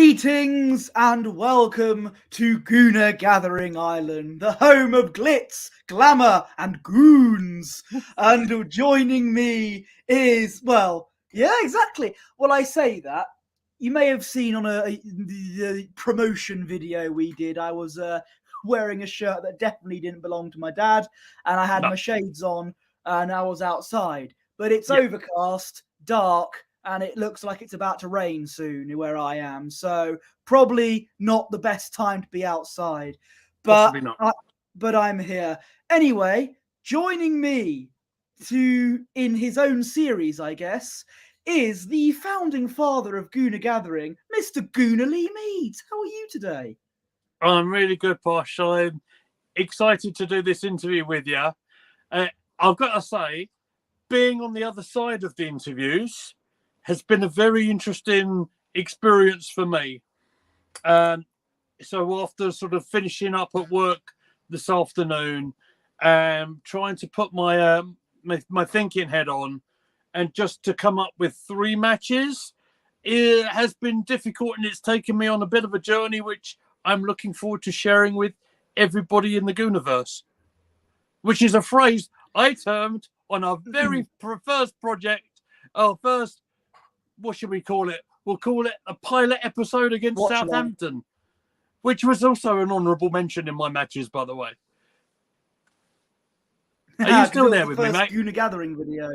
Greetings and welcome to Gooner Gathering Island, the home of glitz, glamour, and goons. And joining me is, well, yeah, exactly. Well, I say that. You may have seen on the promotion video we did, I was wearing a shirt that definitely didn't belong to my dad, and I had my shades on, and I was outside. But it's overcast, dark, and it looks like it's about to rain soon where I am. So probably not the best time to be outside. But Possibly not. But I'm here. Anyway, joining me in his own series, I guess, is the founding father of Gooner Gathering, Mr. Gooner Lee Meads. How are you today? I'm really good, Posh. I'm excited to do this interview with you. I've got to say, being on the other side of the interviews has been a very interesting experience for me. So after sort of finishing up at work this afternoon, trying to put my thinking head on, and just to come up with 3 matches, it has been difficult, and it's taken me on a bit of a journey, which I'm looking forward to sharing with everybody in the Gooniverse, which is a phrase I termed on our very first project, what should we call it? We'll call it a pilot episode against Southampton, which was also an honourable mention in my matches, by the way. Are you still there with me, mate? Gooner Gathering video.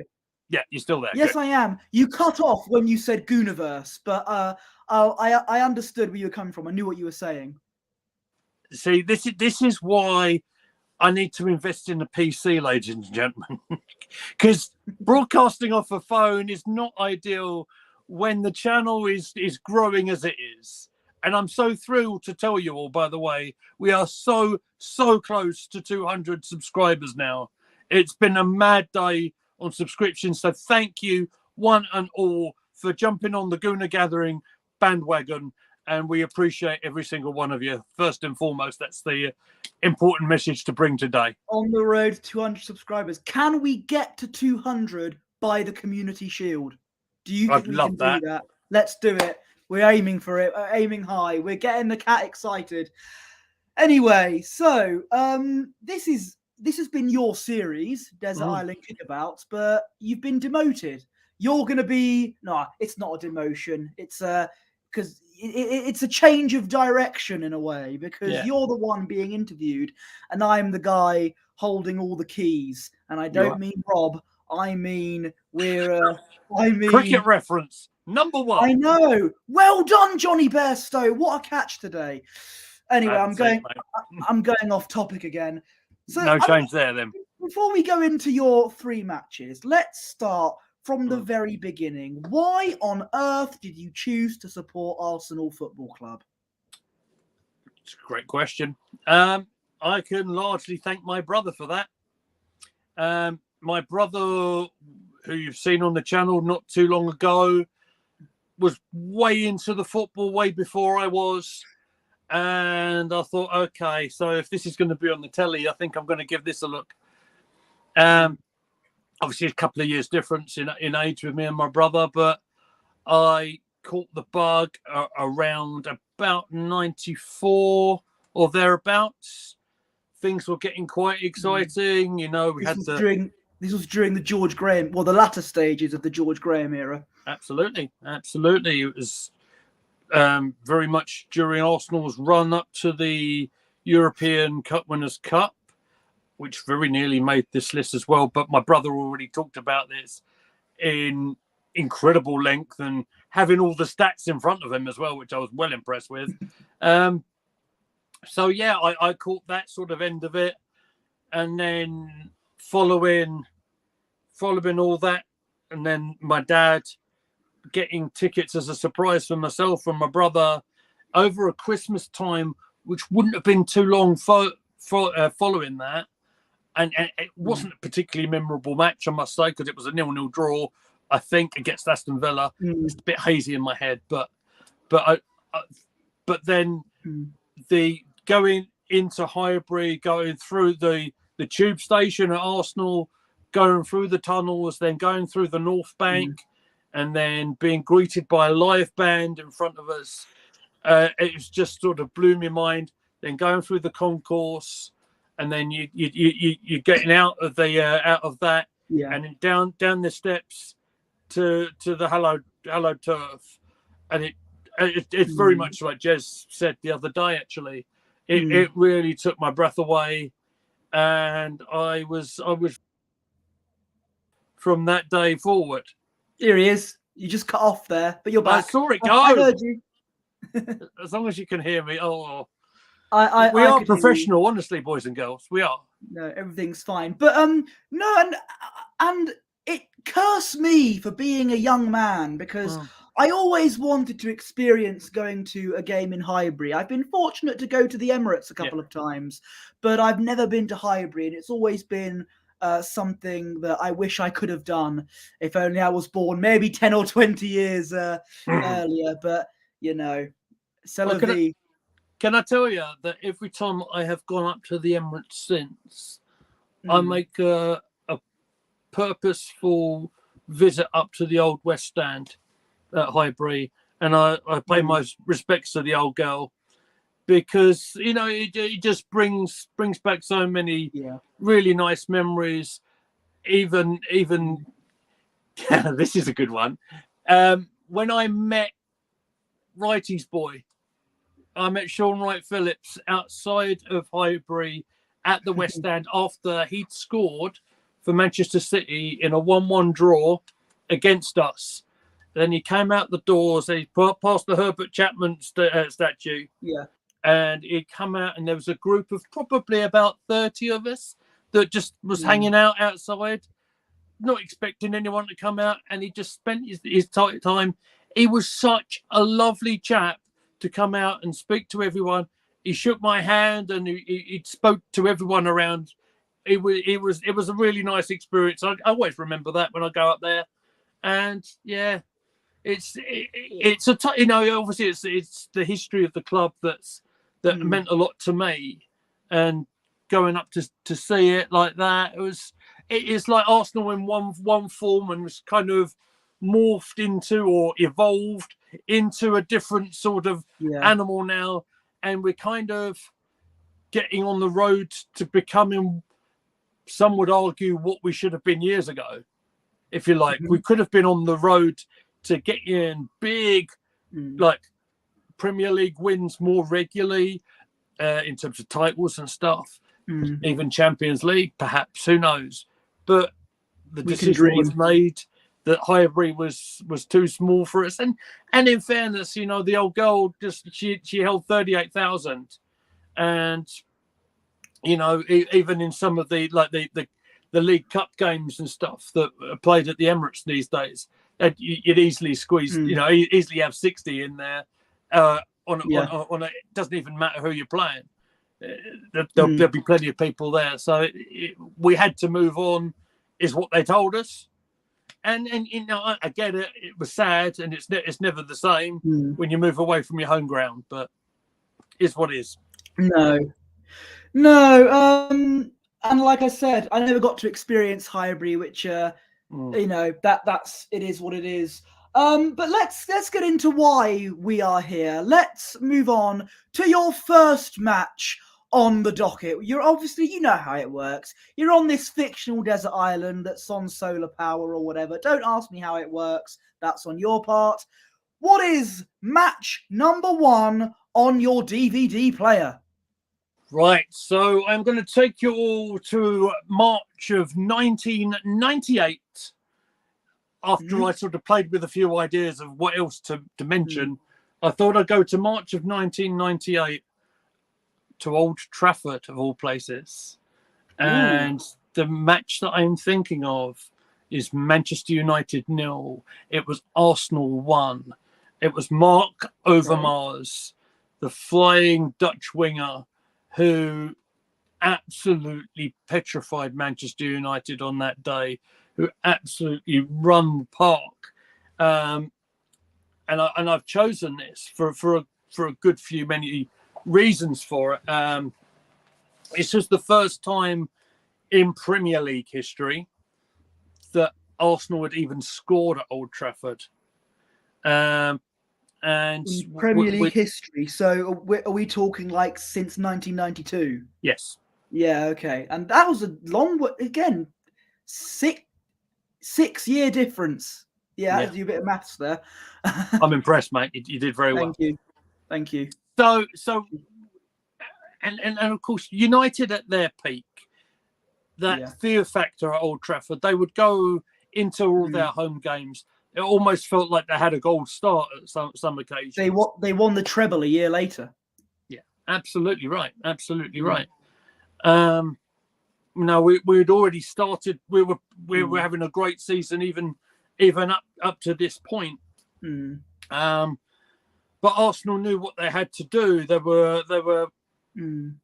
Yeah, you're still there. Yes, Good. I am. You cut off when you said Gooniverse, but I understood where you were coming from. I knew what you were saying. See, this is why I need to invest in a PC, ladies and gentlemen, because broadcasting off a phone is not ideal when the channel is growing as it is. And I'm so thrilled to tell you all, by the way, we are so close to 200 subscribers now. It's been a mad day on subscriptions. So thank you, one and all, for jumping on the Gooner Gathering bandwagon. And we appreciate every single one of you. First and foremost, that's the important message to bring today. On the road to 200 subscribers. Can we get to 200 by the Community Shield? Do you think we can do that? Let's do it. We're aiming for it. We're aiming high. We're getting the cat excited. Anyway, so this has been your series, Desert Island Kickabout, but you've been demoted. You're going to be... No, it's not a demotion. It's because it's a change of direction in a way, because you're the one being interviewed and I'm the guy holding all the keys. And I don't mean Rob. I mean cricket reference number 1. I know. Well done, Johnny Bairstow. What a catch today. Anyway, I'm going off topic again. So no change there then. Before we go into your 3 matches, let's start from the very beginning. Why on earth did you choose to support Arsenal Football Club? It's a great question. I can largely thank my brother for that. My brother, who you've seen on the channel not too long ago, was way into the football way before I was. And I thought, okay, so if this is going to be on the telly, I think I'm going to give this a look. Obviously, a couple of years difference in age with me and my brother, but I caught the bug around about 94 or thereabouts. Things were getting quite exciting. You know, This was during the George Graham, the latter stages of the George Graham era. Absolutely. It was very much during Arsenal's run up to the European Cup Winners' Cup, which very nearly made this list as well. But my brother already talked about this in incredible length and having all the stats in front of him as well, which I was well impressed with. So, yeah, I caught that sort of end of it. And then following all that, and then my dad getting tickets as a surprise for myself and my brother over a Christmas time, which wouldn't have been too long following that. And it wasn't a particularly memorable match, I must say, because it was a 0-0 draw, I think, against Aston Villa. It's a bit hazy in my head, but then the going into Highbury, going through the tube station at Arsenal, going through the tunnels, then going through the North Bank, and then being greeted by a live band in front of us, it was just sort of blew my mind. Then going through the concourse, and then you're getting out of that, and then down the steps to the hello turf, and it's very much like Jez said the other day. Actually, it really took my breath away, and I was from that day forward. Here he is. You just cut off there, but you're back. I saw it go. I heard you. As long as you can hear me. We are professional, honestly, boys and girls. We are. No, everything's fine. But no, and it cursed me for being a young man, because I always wanted to experience going to a game in Highbury. I've been fortunate to go to the Emirates a couple of times, but I've never been to Highbury, and it's always been something that I wish I could have done if only I was born maybe 10 or 20 years earlier. But, you know, Can I tell you that every time I have gone up to the Emirates since, I make a purposeful visit up to the old West Stand at Highbury, and I pay my respects to the old girl, because, you know, it just brings back so many really nice memories. Even this is a good one. When I met Wrighty's boy, I met Sean Wright Phillips outside of Highbury at the West Stand after he'd scored for Manchester City in a 1-1 draw against us. Then he came out the doors, he past the Herbert Chapman statue. Yeah. And he'd come out, and there was a group of probably about 30 of us that just was hanging out outside, not expecting anyone to come out. And he just spent his time. He was such a lovely chap to come out and speak to everyone. He shook my hand, and he spoke to everyone around. It was a really nice experience. I always remember that when I go up there. And yeah, it's you know, obviously it's the history of the club that meant a lot to me, and going up to see it like that, it's like Arsenal in one form, and was kind of morphed into or evolved into a different sort of animal now, and we're kind of getting on the road to becoming, some would argue, what we should have been years ago, if you like. We could have been on the road to get in big like Premier League wins more regularly in terms of titles and stuff, even Champions League perhaps, who knows. But the decision was made that Highbury was too small for us. And in fairness, you know, the old girl she held 38,000, and you know, even in some of the League Cup games and stuff that are played at the Emirates these days, you'd easily squeeze, you know, easily have 60 in there. On it doesn't even matter who you're playing. There'll be plenty of people there. So we had to move on, is what they told us. And you know, I get it. It was sad, and it's never the same when you move away from your home ground. But it's what it is. No. And like I said, I never got to experience Highbury, which you know, that's it is what it is. But let's get into why we are here. Let's move on to your first match on the docket. You're obviously, you know how it works. You're on this fictional desert island that's on solar power or whatever. Don't ask me how it works. That's on your part. What is match number 1 on your DVD player? Right, so I'm going to take you all to March of 1998. After I sort of played with a few ideas of what else to mention, I thought I'd go to March of 1998 to Old Trafford, of all places. And the match that I'm thinking of is Manchester United 0. It was Arsenal 1. It was Mark Overmars, the flying Dutch winger, who absolutely petrified Manchester United on that day, who absolutely run the park. And I've chosen this for a good few many reasons for it. It's just the first time in Premier League history that Arsenal had even scored at Old Trafford. And And in Premier League history. So are we talking like since 1992? Yes. Yeah. Okay. And that was a long, again, 6-year difference. Yeah, yeah. Do a bit of maths there. I'm impressed, mate. You did very well. Thank you. So, and of course, United at their peak, that fear factor at Old Trafford, they would go into all their home games. It almost felt like they had a gold start at some occasions. They won the treble a year later. Yeah, absolutely right. Absolutely right. No, we'd already started. We were having a great season, even up to this point. But Arsenal knew what they had to do. They were in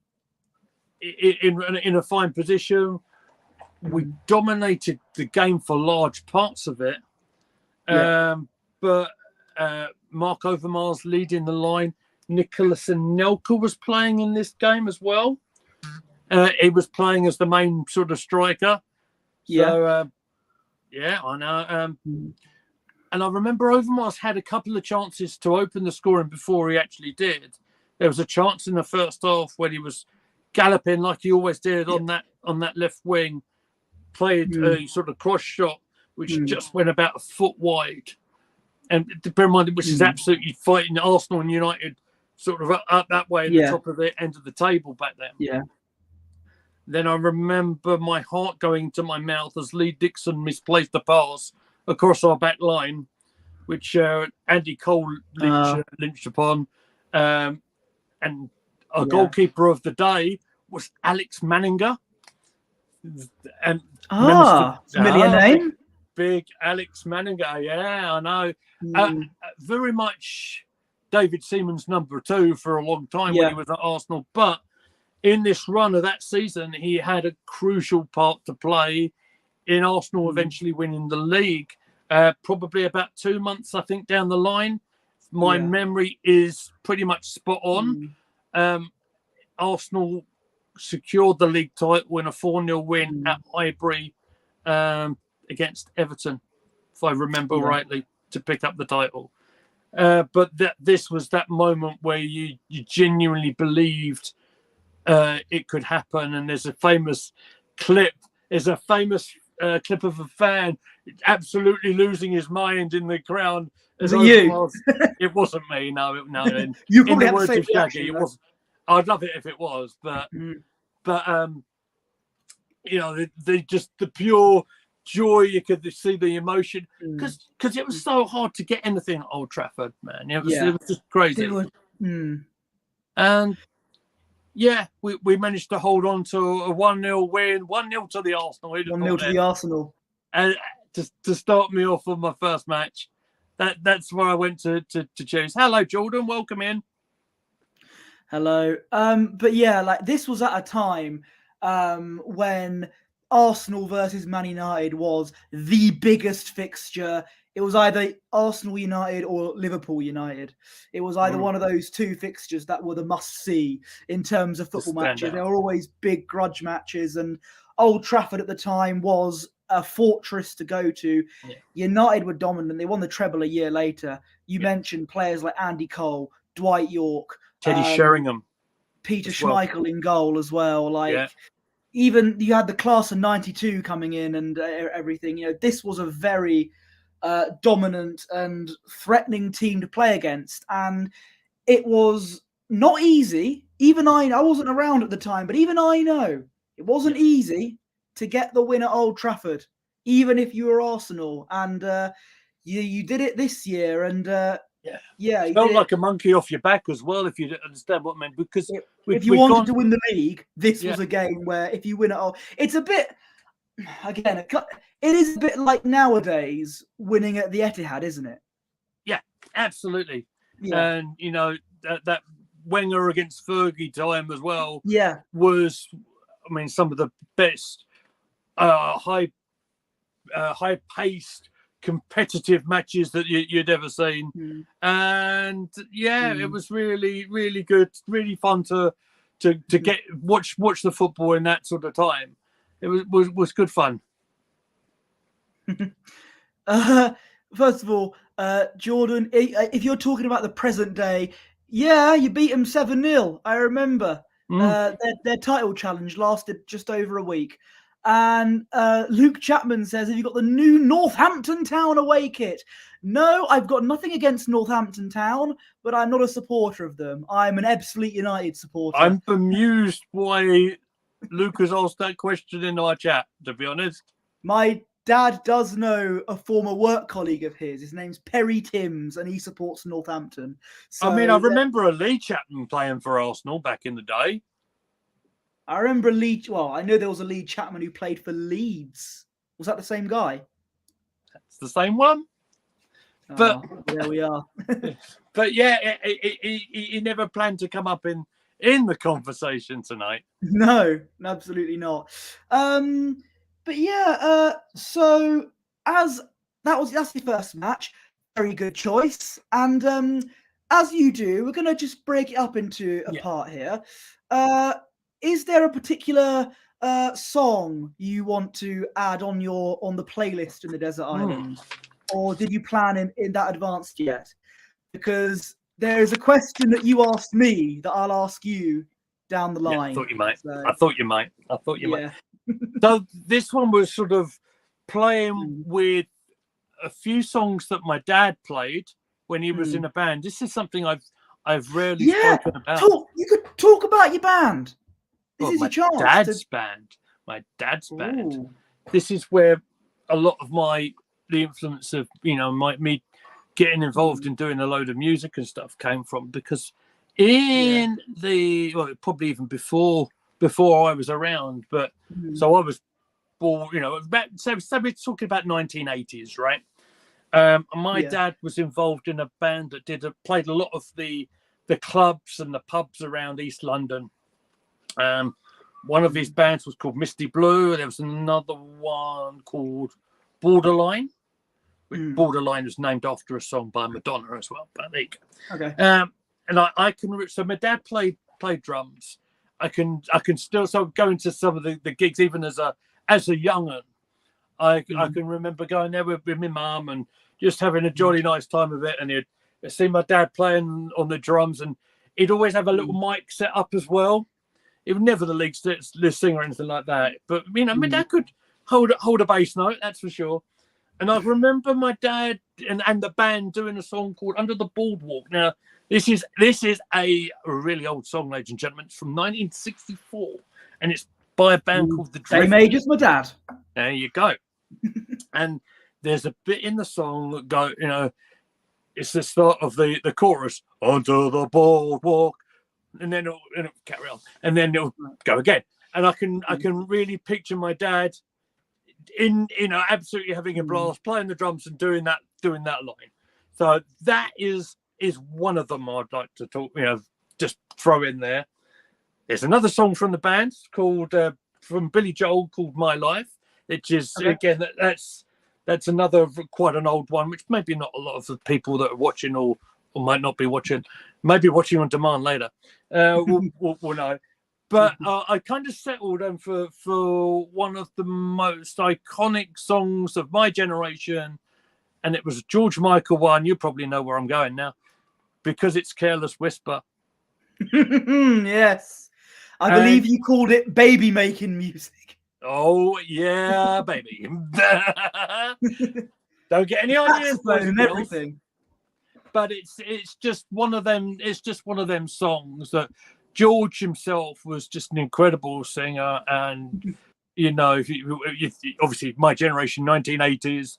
a fine position. We dominated the game for large parts of it. But Mark Overmars leading the line. Nicholas Anelka was playing in this game as well. He was playing as the main sort of striker. So, I know. And I remember Overmars had a couple of chances to open the scoring before he actually did. There was a chance in the first half when he was galloping like he always did on that left wing, played a sort of cross shot, which just went about a foot wide. And to bear in mind, which is absolutely fighting Arsenal and United sort of up that way at the top of the end of the table back then. Yeah. Then I remember my heart going to my mouth as Lee Dixon misplaced the pass across our back line, which Andy Cole lynched upon. And our goalkeeper of the day was Alex Manninger. And familiar name. Big Alex Manninger. Yeah, I know. Very much David Seaman's number 2 for a long time when he was at Arsenal. But in this run of that season, he had a crucial part to play in Arsenal eventually winning the league. Probably about 2 months, I think, down the line. My memory is pretty much spot on. Arsenal secured the league title in a 4-0 win at Highbury against Everton, if I remember rightly, to pick up the title. But this was that moment where you genuinely believed it could happen. And there's a famous clip. There's a famous clip of a fan absolutely losing his mind in the crowd. Was it you? It wasn't me. No. You probably had the same reaction, it wasn't. I'd love it if it was, but the pure joy, you could see the emotion because it was so hard to get anything at Old Trafford, man. It was just crazy. And we managed to hold on to a 1-0 win, 1-0 to the Arsenal. 1-0 to the Arsenal. And to start me off on my first match. That's where I went to choose. Hello, Jordan. Welcome in. Hello. But this was at a time when Arsenal versus Man United was the biggest fixture. It was either Arsenal United or Liverpool United. It was either one of those two fixtures that were the must-see in terms of football matches. They were always big grudge matches, and Old Trafford at the time was a fortress to go to. Yeah. United were dominant. They won the treble a year later. You mentioned players like Andy Cole, Dwight York, Teddy Sheringham, Peter Schmeichel in goal as well. Even you had the class of '92 coming in and everything. This was a very dominant and threatening team to play against, and it was not easy. Even I wasn't around at the time, but even I know it wasn't easy to get the win at Old Trafford, even if you were Arsenal. And you did it this year, and it felt like a monkey off your back as well, if you understand what I mean. Because if you wanted to win the league, this was a game where if you win it all, it's a bit. Again, it is a bit like nowadays winning at the Etihad, isn't it? Yeah, absolutely. Yeah. And that Wenger against Fergie time as well. Yeah, was some of the best high-paced competitive matches that you'd ever seen. And it was really, really good, really fun to get watch the football in that sort of time. It was good fun. first of all, Jordan, if you're talking about the present day, yeah, you beat them 7-0. I remember. Their title challenge lasted just over a week. And Luke Chapman says, have you got the new Northampton Town away kit? No, I've got nothing against Northampton Town, but I'm not a supporter of them. I'm an Ebbsfleet United supporter. I'm bemused why Luke has asked that question in our chat, to be honest. My dad does know a former work colleague of his. His name's Perry Timms, and he supports Northampton. So, I mean, I remember a Lee Chapman playing for Arsenal back in the day. I remember I know there was a Lee Chapman who played for Leeds. Was that the same guy? That's the same one. But there we are. But yeah, he never planned to come up in the conversation tonight. No, absolutely not. But yeah, so that's the first match. Very good choice. And as you do, we're gonna just break it up into a part here. Is there a particular song you want to add on the playlist in the Desert Island? Or did you plan in that advanced yet? Because there is a question that you asked me that I'll ask you down the line. I thought you might. So, I thought you might. So this one was sort of playing with a few songs that my dad played when he was in a band. This is something I've rarely spoken about. You could talk about your band. This is your chance. My dad's band. This is where a lot of the influence of me getting involved in doing a load of music and stuff came from, because probably even before I was around, but so I was born, so we're talking about 1980s, right? My dad was involved in a band that played a lot of the clubs and the pubs around East London. One of his bands was called Misty Blue. There was another one called Borderline. Borderline was named after a song by Madonna as well. But there you go. Okay. And I can. So my dad played drums. I can still go into some of the gigs even as a young'un. I can remember going there with my mum and just having a jolly nice time of it. And you'd see my dad playing on the drums, and he'd always have a little mic set up as well. He was never the lead singer or anything like that, but my dad could hold a bass note, that's for sure. And I remember my dad and the band doing a song called "Under the Boardwalk." Now, this is a really old song, ladies and gentlemen. It's from 1964, and it's by a band called The Drifters. Same age as my dad. There you go. And there's a bit in the song that go, it's the start of the chorus, "Under the boardwalk," and then it'll carry on, and then it'll go again. And I can really picture my dad absolutely having a blast, playing the drums and doing that line. So that is one of them I'd like to talk, just throw in there. There's another song from the band called from Billy Joel called "My Life," which is again that's another quite an old one, which maybe not a lot of the people that are watching or might not be watching, maybe watching on demand later, will know. But I kind of settled on for one of the most iconic songs of my generation, and it was a George Michael one. You probably know where I'm going now, because it's "Careless Whisper." Yes, I believe you called it baby making music. Oh yeah, baby. Don't get any ideas, boys and everything. But it's just one of them. It's just one of them songs that George himself was just an incredible singer, and obviously my generation, 1980s,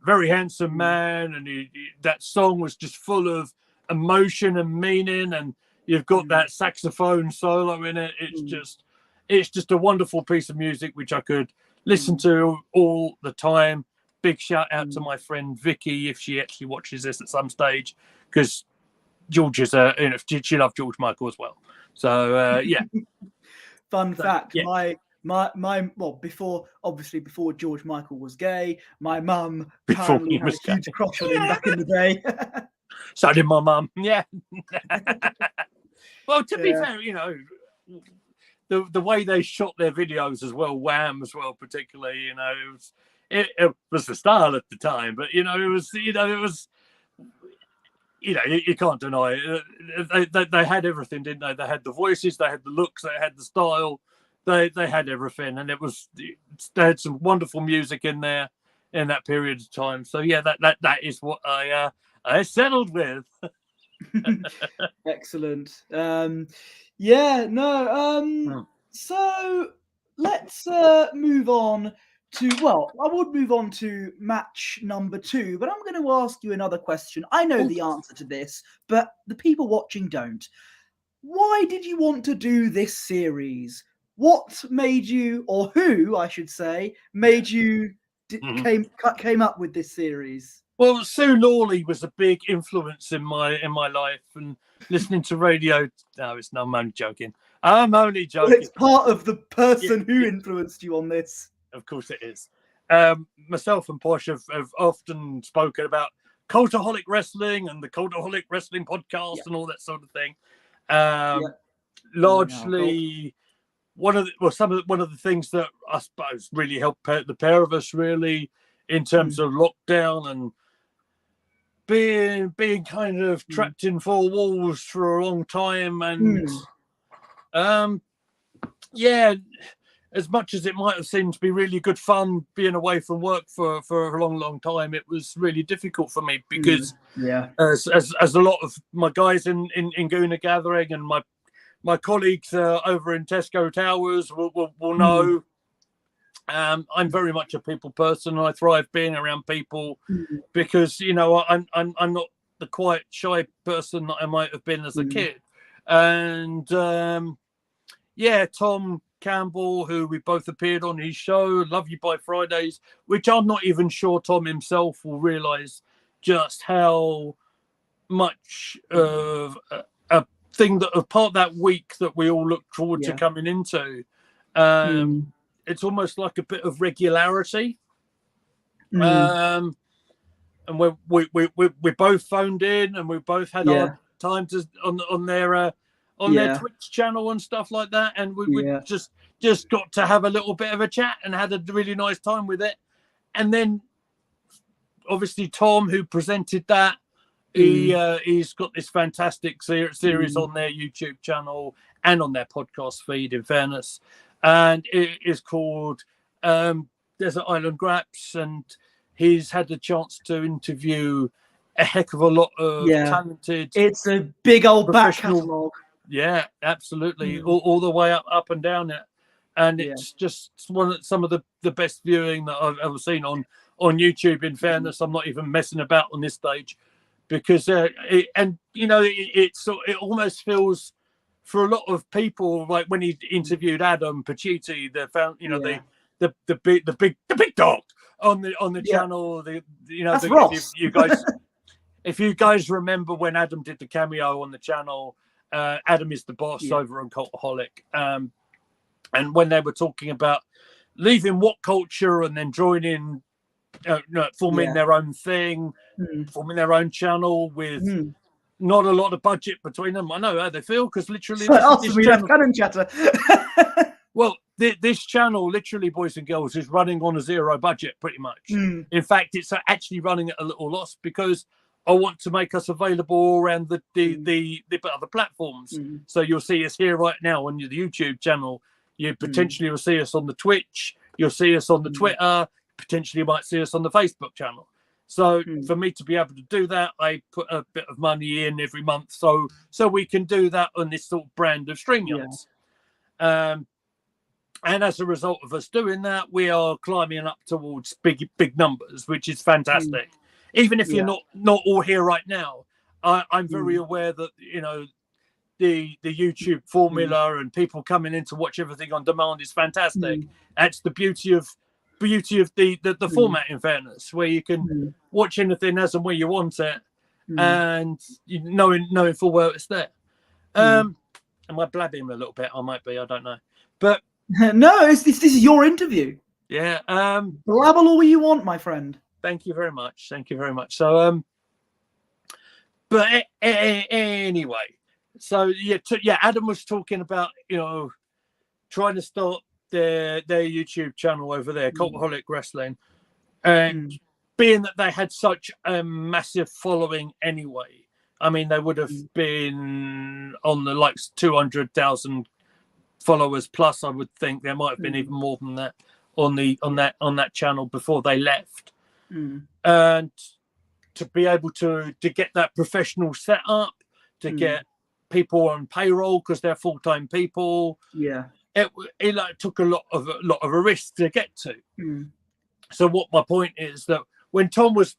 very handsome man, and that song was just full of emotion and meaning, and you've got that saxophone solo in it. It's just a wonderful piece of music which I could listen to all the time. Big shout out to my friend Vicky if she actually watches this at some stage, because George is she loved George Michael as well. So yeah. Fun fact, my before George Michael was gay, my mum apparently had a huge crush on him back in the day. So did my mum. Yeah. Well, to be fair, the way they shot their videos as well, Wham as well, particularly, it was the style at the time, but it was you can't deny it. They had everything, didn't they? They had the voices, they had the looks, they had the style, they had everything, and they had some wonderful music in there in that period of time. So yeah, that is what I settled with. Excellent. So let's move on to, I would move on to match number 2, but I'm going to ask you another question. I know the answer to this, but the people watching don't. Why did you want to do this series? What made you, or who, I should say, made you came up with this series? Well, Sue Lawley was a big influence in my life, and listening to radio. No, I'm only joking. I'm only joking. Well, it's part of the person who influenced you on this. Of course it is. Myself and Posh have often spoken about Cultaholic Wrestling and the Cultaholic Wrestling podcast and all that sort of thing. Largely, one of the things that I suppose really helped the pair of us really in terms of lockdown and being kind of trapped in 4 walls for a long time, and as much as it might have seemed to be really good fun being away from work for a long time, it was really difficult for me because as a lot of my guys in Gooner Gathering and my colleagues over in Tesco Towers will know, I'm very much a people person, and I thrive being around people because I'm not the quiet, shy person that I might have been as a kid. And Tom Campbell, who we both appeared on his show, Love You By Fridays, which I'm not even sure Tom himself will realise just how much of a thing that a part of that week that we all look forward to coming into. It's almost like a bit of regularity. And we both phoned in, and we both had our time on their Twitch channel and stuff like that, and we just got to have a little bit of a chat and had a really nice time with it. And then obviously Tom, who presented that, he's got this fantastic series on their YouTube channel and on their podcast feed, in fairness, and it is called Desert Island Graps, and he's had the chance to interview a heck of a lot of talented. It's a big old back catalogue. Yeah, absolutely, all the way up and down it, and it's just some of the best viewing that I've ever seen on YouTube. In fairness, I'm not even messing about on this stage, because it almost feels, for a lot of people, like when he interviewed Adam Pacitti, the big dog on the channel. You guys, if you guys remember when Adam did the cameo on the channel, Adam is the boss over on Cultaholic, and when they were talking about leaving What Culture and then joining, forming their own thing, forming their own channel with not a lot of budget between them. I know how they feel, because literally cannon chatter. Well, this channel, literally, boys and girls, is running on a 0 budget pretty much. In fact, it's actually running at a little loss, because I want to make us available all around the other platforms. So you'll see us here right now on the YouTube channel. You potentially will see us on the Twitch. You'll see us on the Twitter. Potentially you might see us on the Facebook channel. So for me to be able to do that, I put a bit of money in every month so we can do that on this sort of brand of StreamYards. And as a result of us doing that, we are climbing up towards big numbers, which is fantastic. Even if you're not all here right now, I'm very aware that the YouTube formula and people coming in to watch everything on demand is fantastic. That's the beauty of the format, in fairness, where you can watch anything as and where you want it, and knowing full well it's there. Am I blabbing a little bit? I might be. I don't know, but no, this is your interview. Yeah. Blabble all you want, my friend. Thank you very much. So, but anyway, so Adam was talking about trying to start their YouTube channel over there, Cultaholic Wrestling, And being that they had such a massive following anyway, I mean, they would have been on the likes 200,000 followers plus. I would think there might have been even more than that on that channel before they left. And to be able to get that professional setup, to get people on payroll because they're full-time people, it like took a lot of a risk to get to. So what my point is that when Tom was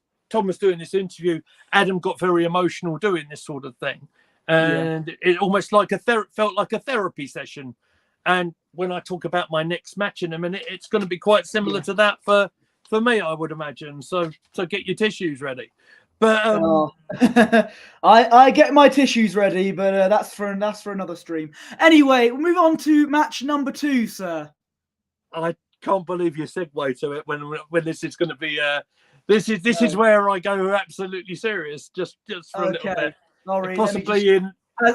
doing this interview, Adam got very emotional doing this sort of thing, and it almost like felt like a therapy session. And when I talk about my next match in a minute, it's going to be quite similar to that for me, I would imagine. So get your tissues ready. But I get my tissues ready, but that's for another stream. Anyway, we'll move on to match number 2, sir. I can't believe you segue to it when this is going to be. This is where I go absolutely serious. Just for a little bit. Sorry, possibly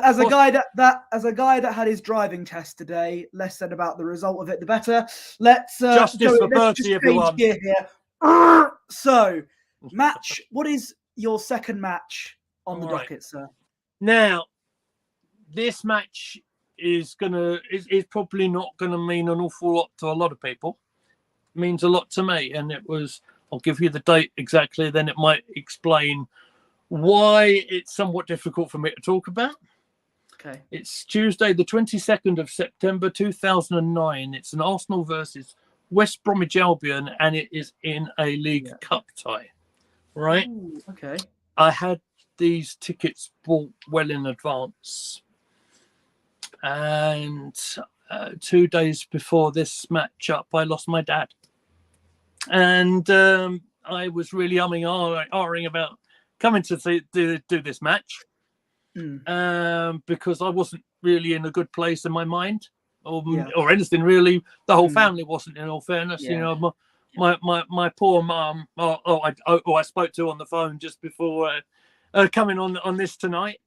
as a guy that had his driving test today, less said about the result of it, the better. Let's justice for Bertie, everyone. Here. So, match. What is your second match on the docket, sir? Now, this match is probably not gonna mean an awful lot to a lot of people. It means a lot to me, and it was. I'll give you the date exactly, then it might explain why it's somewhat difficult for me to talk about. Okay. It's Tuesday, the 22nd of September, 2009. It's an Arsenal versus West Bromwich Albion, and it is in a League Cup tie. Right? Ooh, okay. I had these tickets bought well in advance. And 2 days before this match-up, I lost my dad. And I was really ahhing about coming to do this match because I wasn't really in a good place in my mind or anything really. The whole family wasn't, in all fairness. You know, my poor mum, I spoke to on the phone just before coming on this tonight.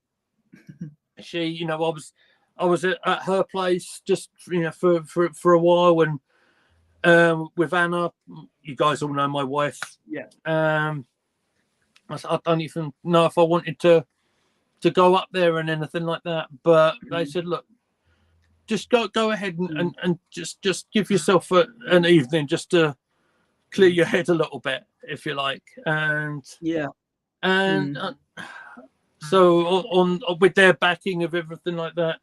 She, you know, I was at her place just, you know, for a while, and with Anna, you guys all know my wife. I don't even know if I wanted to go up there and anything like that, but they said, look, just go ahead and just give yourself an evening just to clear your head a little bit, if you like. And so on with their backing of everything like that,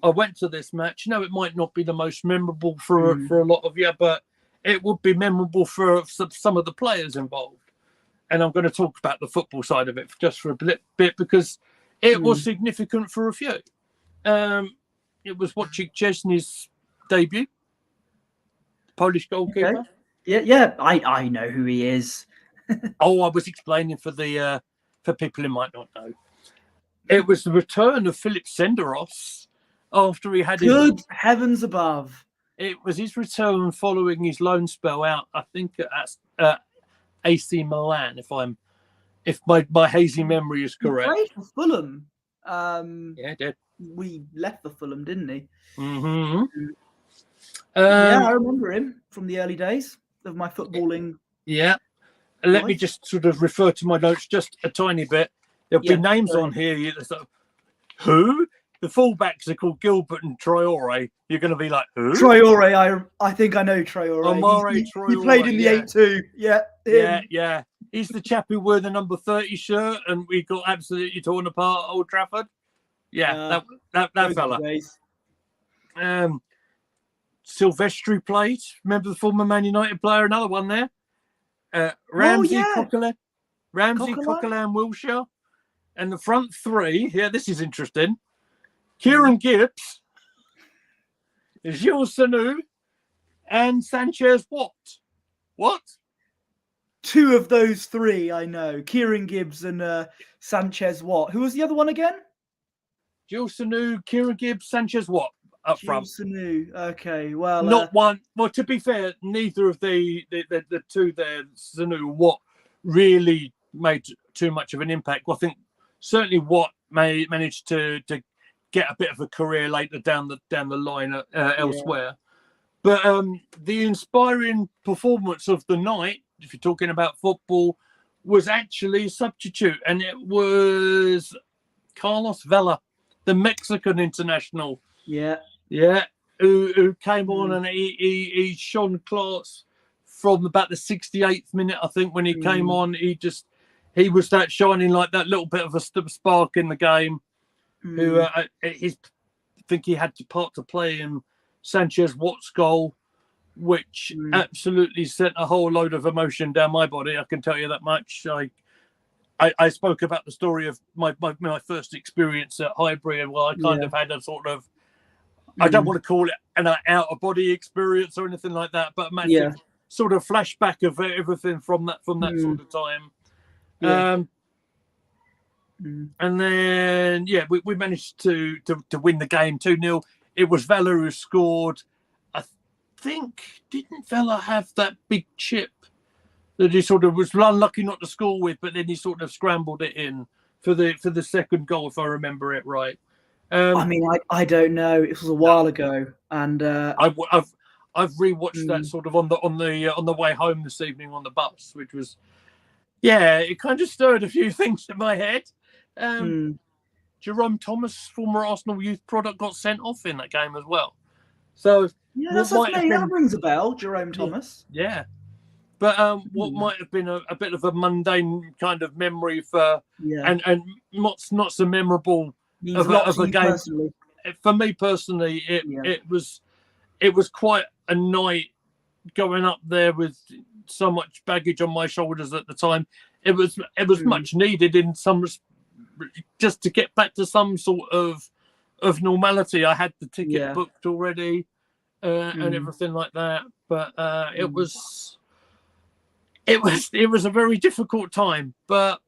I went to this match. No, it might not be the most memorable for a lot of you, but it would be memorable for some of the players involved. And I'm going to talk about the football side of it just for a bit because it was significant for a few. It was Wojciech Szczesny's debut, Polish goalkeeper. Okay. Yeah, I know who he is. I was explaining for people who might not know. It was the return of Filip Senderos after he had Good heavens above. It was his return following his loan spell out, I think, at AC Milan, if my hazy memory is correct. He played for Fulham. Yeah, he did. We left for Fulham, didn't he? I remember him from the early days of my footballing. Yeah. Let me just sort of refer to my notes just a tiny bit. There'll be names on here. Who? The fullbacks are called Gilbert and Traore. You're going to be like, who? Traore, I think I know Traore. Traore. He played in the 8-2. Yeah. He's the chap who wore the number 30 shirt and we got absolutely torn apart at Old Trafford. Yeah, that fella. Silvestri played. Remember the former Man United player? Another one there. Ramsey, Coquelin, Wilshere. And the front three, this is interesting. Kieran Gibbs, Gilles Sanu, and Sanchez Watt. What? Two of those three I know. Kieran Gibbs and Sanchez Watt. Who was the other one again? Gilles Sanu, Kieran Gibbs, Sanchez Watt up front. Gilles Sanu. Okay, well, not one. Well, to be fair, neither of the two there, Sanu, Watt, really made too much of an impact. Well, I think certainly Watt managed to get a bit of a career later down the line elsewhere. But the inspiring performance of the night if you're talking about football, was actually a substitute, and it was Carlos Vela, the Mexican international. Yeah. Who came on, and he shone class from about the 68th minute, I think, when he came on. He was that shining like that little bit of a spark in the game. I think he had part to play in Sanchez Watt's goal, which absolutely sent a whole load of emotion down my body. I can tell you that much. I spoke about the story of my first experience at Highbury, and I kind of had a sort of, I don't want to call it an out-of-body experience or anything like that, but a massive sort of flashback of everything from that sort of time. And then, we managed to win the game 2-0. It was Vela who scored. I think, didn't Vela have that big chip that he sort of was unlucky not to score with, but then he sort of scrambled it in for the second goal, if I remember it right. I mean, I don't know. It was a while ago, and I've rewatched that sort of on the way home this evening on the bus, which was, it kind of stirred a few things in my head. Jerome Thomas, former Arsenal youth product, got sent off in that game as well. So that rings a bell, Jerome Thomas. Yeah. But what might have been a bit of a mundane kind of memory and not so memorable of a game. Personally. For me personally, it was quite a night going up there with so much baggage on my shoulders at the time. It was much needed in some, just to get back to some sort of normality. I had the ticket booked already and everything like that, but it was a very difficult time. But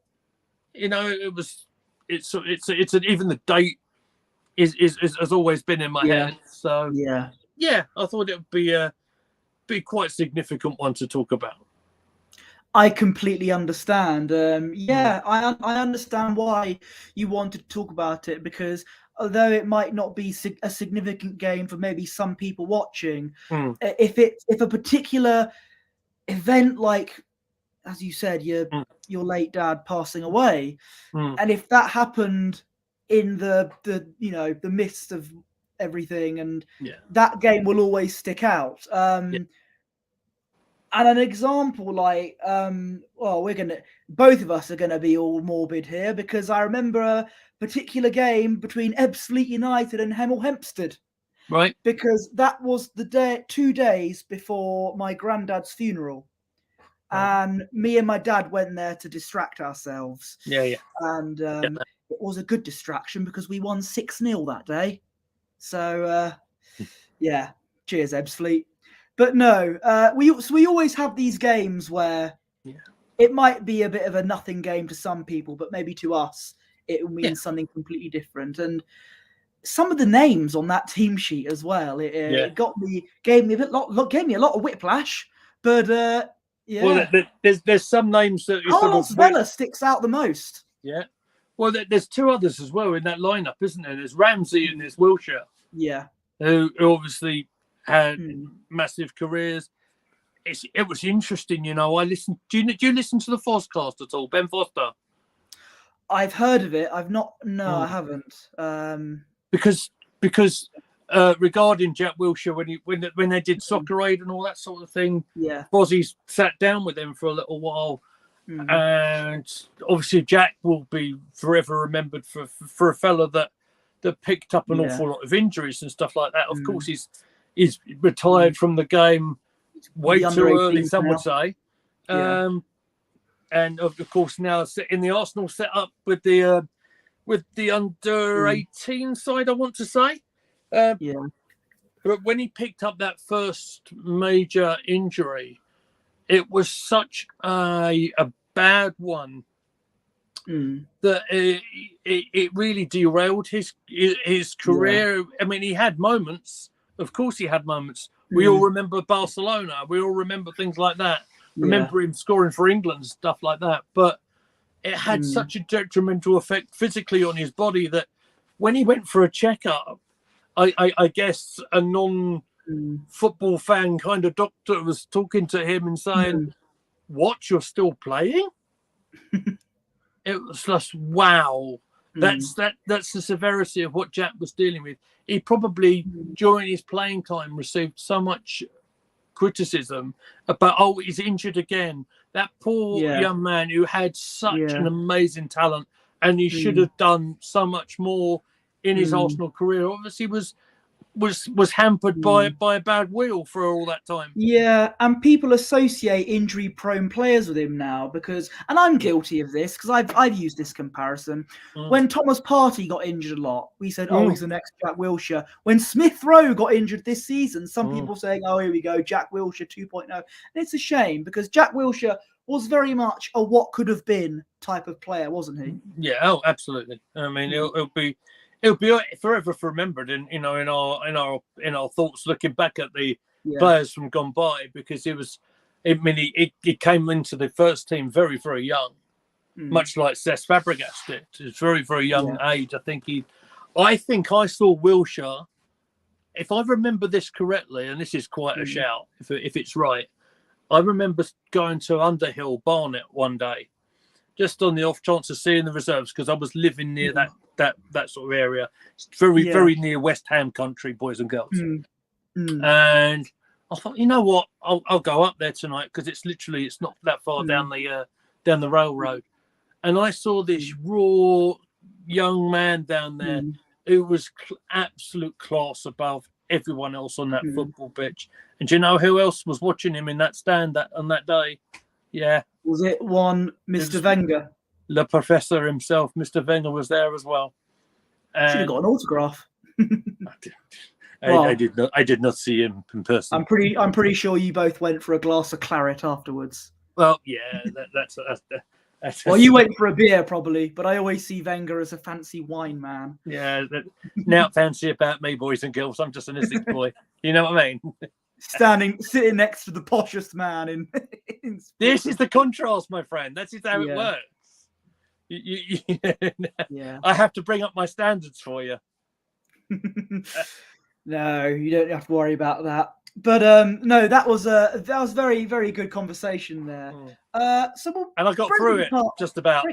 you know, it's even the date has always been in my head. So I thought it would be quite a significant one to talk about. I completely understand. I understand why you wanted to talk about it, because although it might not be a significant game for maybe some people watching, if a particular event, like, as you said, your late dad passing away, and if that happened in the midst of everything, and that game will always stick out. And an example like, both of us are gonna be all morbid here, because I remember a particular game between Ebbsfleet United and Hemel Hempstead. Right. Because that was the day, 2 days before my granddad's funeral. Right. And me and my dad went there to distract ourselves. And it was a good distraction because we won 6-0 that day. So, cheers, Ebbsfleet. But no, we always have these games where it might be a bit of a nothing game to some people, but maybe to us it will mean something completely different. And some of the names on that team sheet as well, it gave me a lot of whiplash. But well, there's some names that Carlos Vela sticks out the most. Yeah. Well, there's two others as well in that lineup, isn't there? There's Ramsey and there's Wilshere. Yeah. Who obviously had massive careers. It was interesting, you know. I listened. Do you listen to the Foscast at all, Ben Foster? I've heard of it. I've not. No, I haven't. Because regarding Jack Wilshere, when they did Soccer Aid and all that sort of thing, Fozzie sat down with them for a little while, and obviously Jack will be forever remembered for a fella that picked up an awful lot of injuries and stuff like that. Of course, he's retired from the game way too early, some would say. And of course now in the Arsenal setup with the under 18 side, I want to say. But when he picked up that first major injury, it was such a bad one that it really derailed his career. I mean, he had moments. Of course, he had moments. We all remember Barcelona. We all remember things like that. Remember him scoring for England and stuff like that. But it had such a detrimental effect physically on his body that when he went for a checkup, I guess a non-football fan kind of doctor was talking to him and saying, what, you're still playing? It was just, wow. That's the severity of what Jack was dealing with. He probably, during his playing time, received so much criticism about, oh, he's injured again. That poor young man who had such an amazing talent, and he should have done so much more in his Arsenal career. Obviously, was hampered by a bad wheel for all that time. Yeah, and people associate injury-prone players with him now because, and I'm guilty of this because I've used this comparison. When Thomas Partey got injured a lot, we said, "Oh, he's the next Jack Wilshere." When Smith Rowe got injured this season, some people saying, "Oh, here we go, Jack Wilshere 2.0." And it's a shame because Jack Wilshere was very much a what could have been type of player, wasn't he? Yeah, oh, absolutely. I mean, it'll be forever remembered in our thoughts looking back at the players from gone by, because he came into the first team very, very young, much like Cesc Fabregas did. It's very, very young age. I think I saw Wilshere, if I remember this correctly, and this is quite a shout if it's right. I remember going to Underhill Barnet one day, just on the off chance of seeing the reserves, because I was living near that sort of area. It's very near West Ham country, boys and girls. And I thought, you know what, I'll go up there tonight because it's not that far down the railroad. And I saw this raw young man down there who was absolute class above everyone else on that football pitch. And do you know who else was watching him in that stand on that day? Yeah. Was it one Mr. Wenger? The professor himself, Mr. Wenger, was there as well. Should have got an autograph. I did not see him in person. I'm pretty sure you both went for a glass of claret afterwards. Well, yeah, that's well, you went for a beer probably, but I always see Wenger as a fancy wine man. Yeah, now fancy about me, boys and girls. I'm just an Essex boy. You know what I mean? Sitting next to the poshest man in This is the contrast, my friend. That's how it works. I have to bring up my standards for you. No, you don't have to worry about that. But no, that was very, very good conversation there. So and I got through it just about.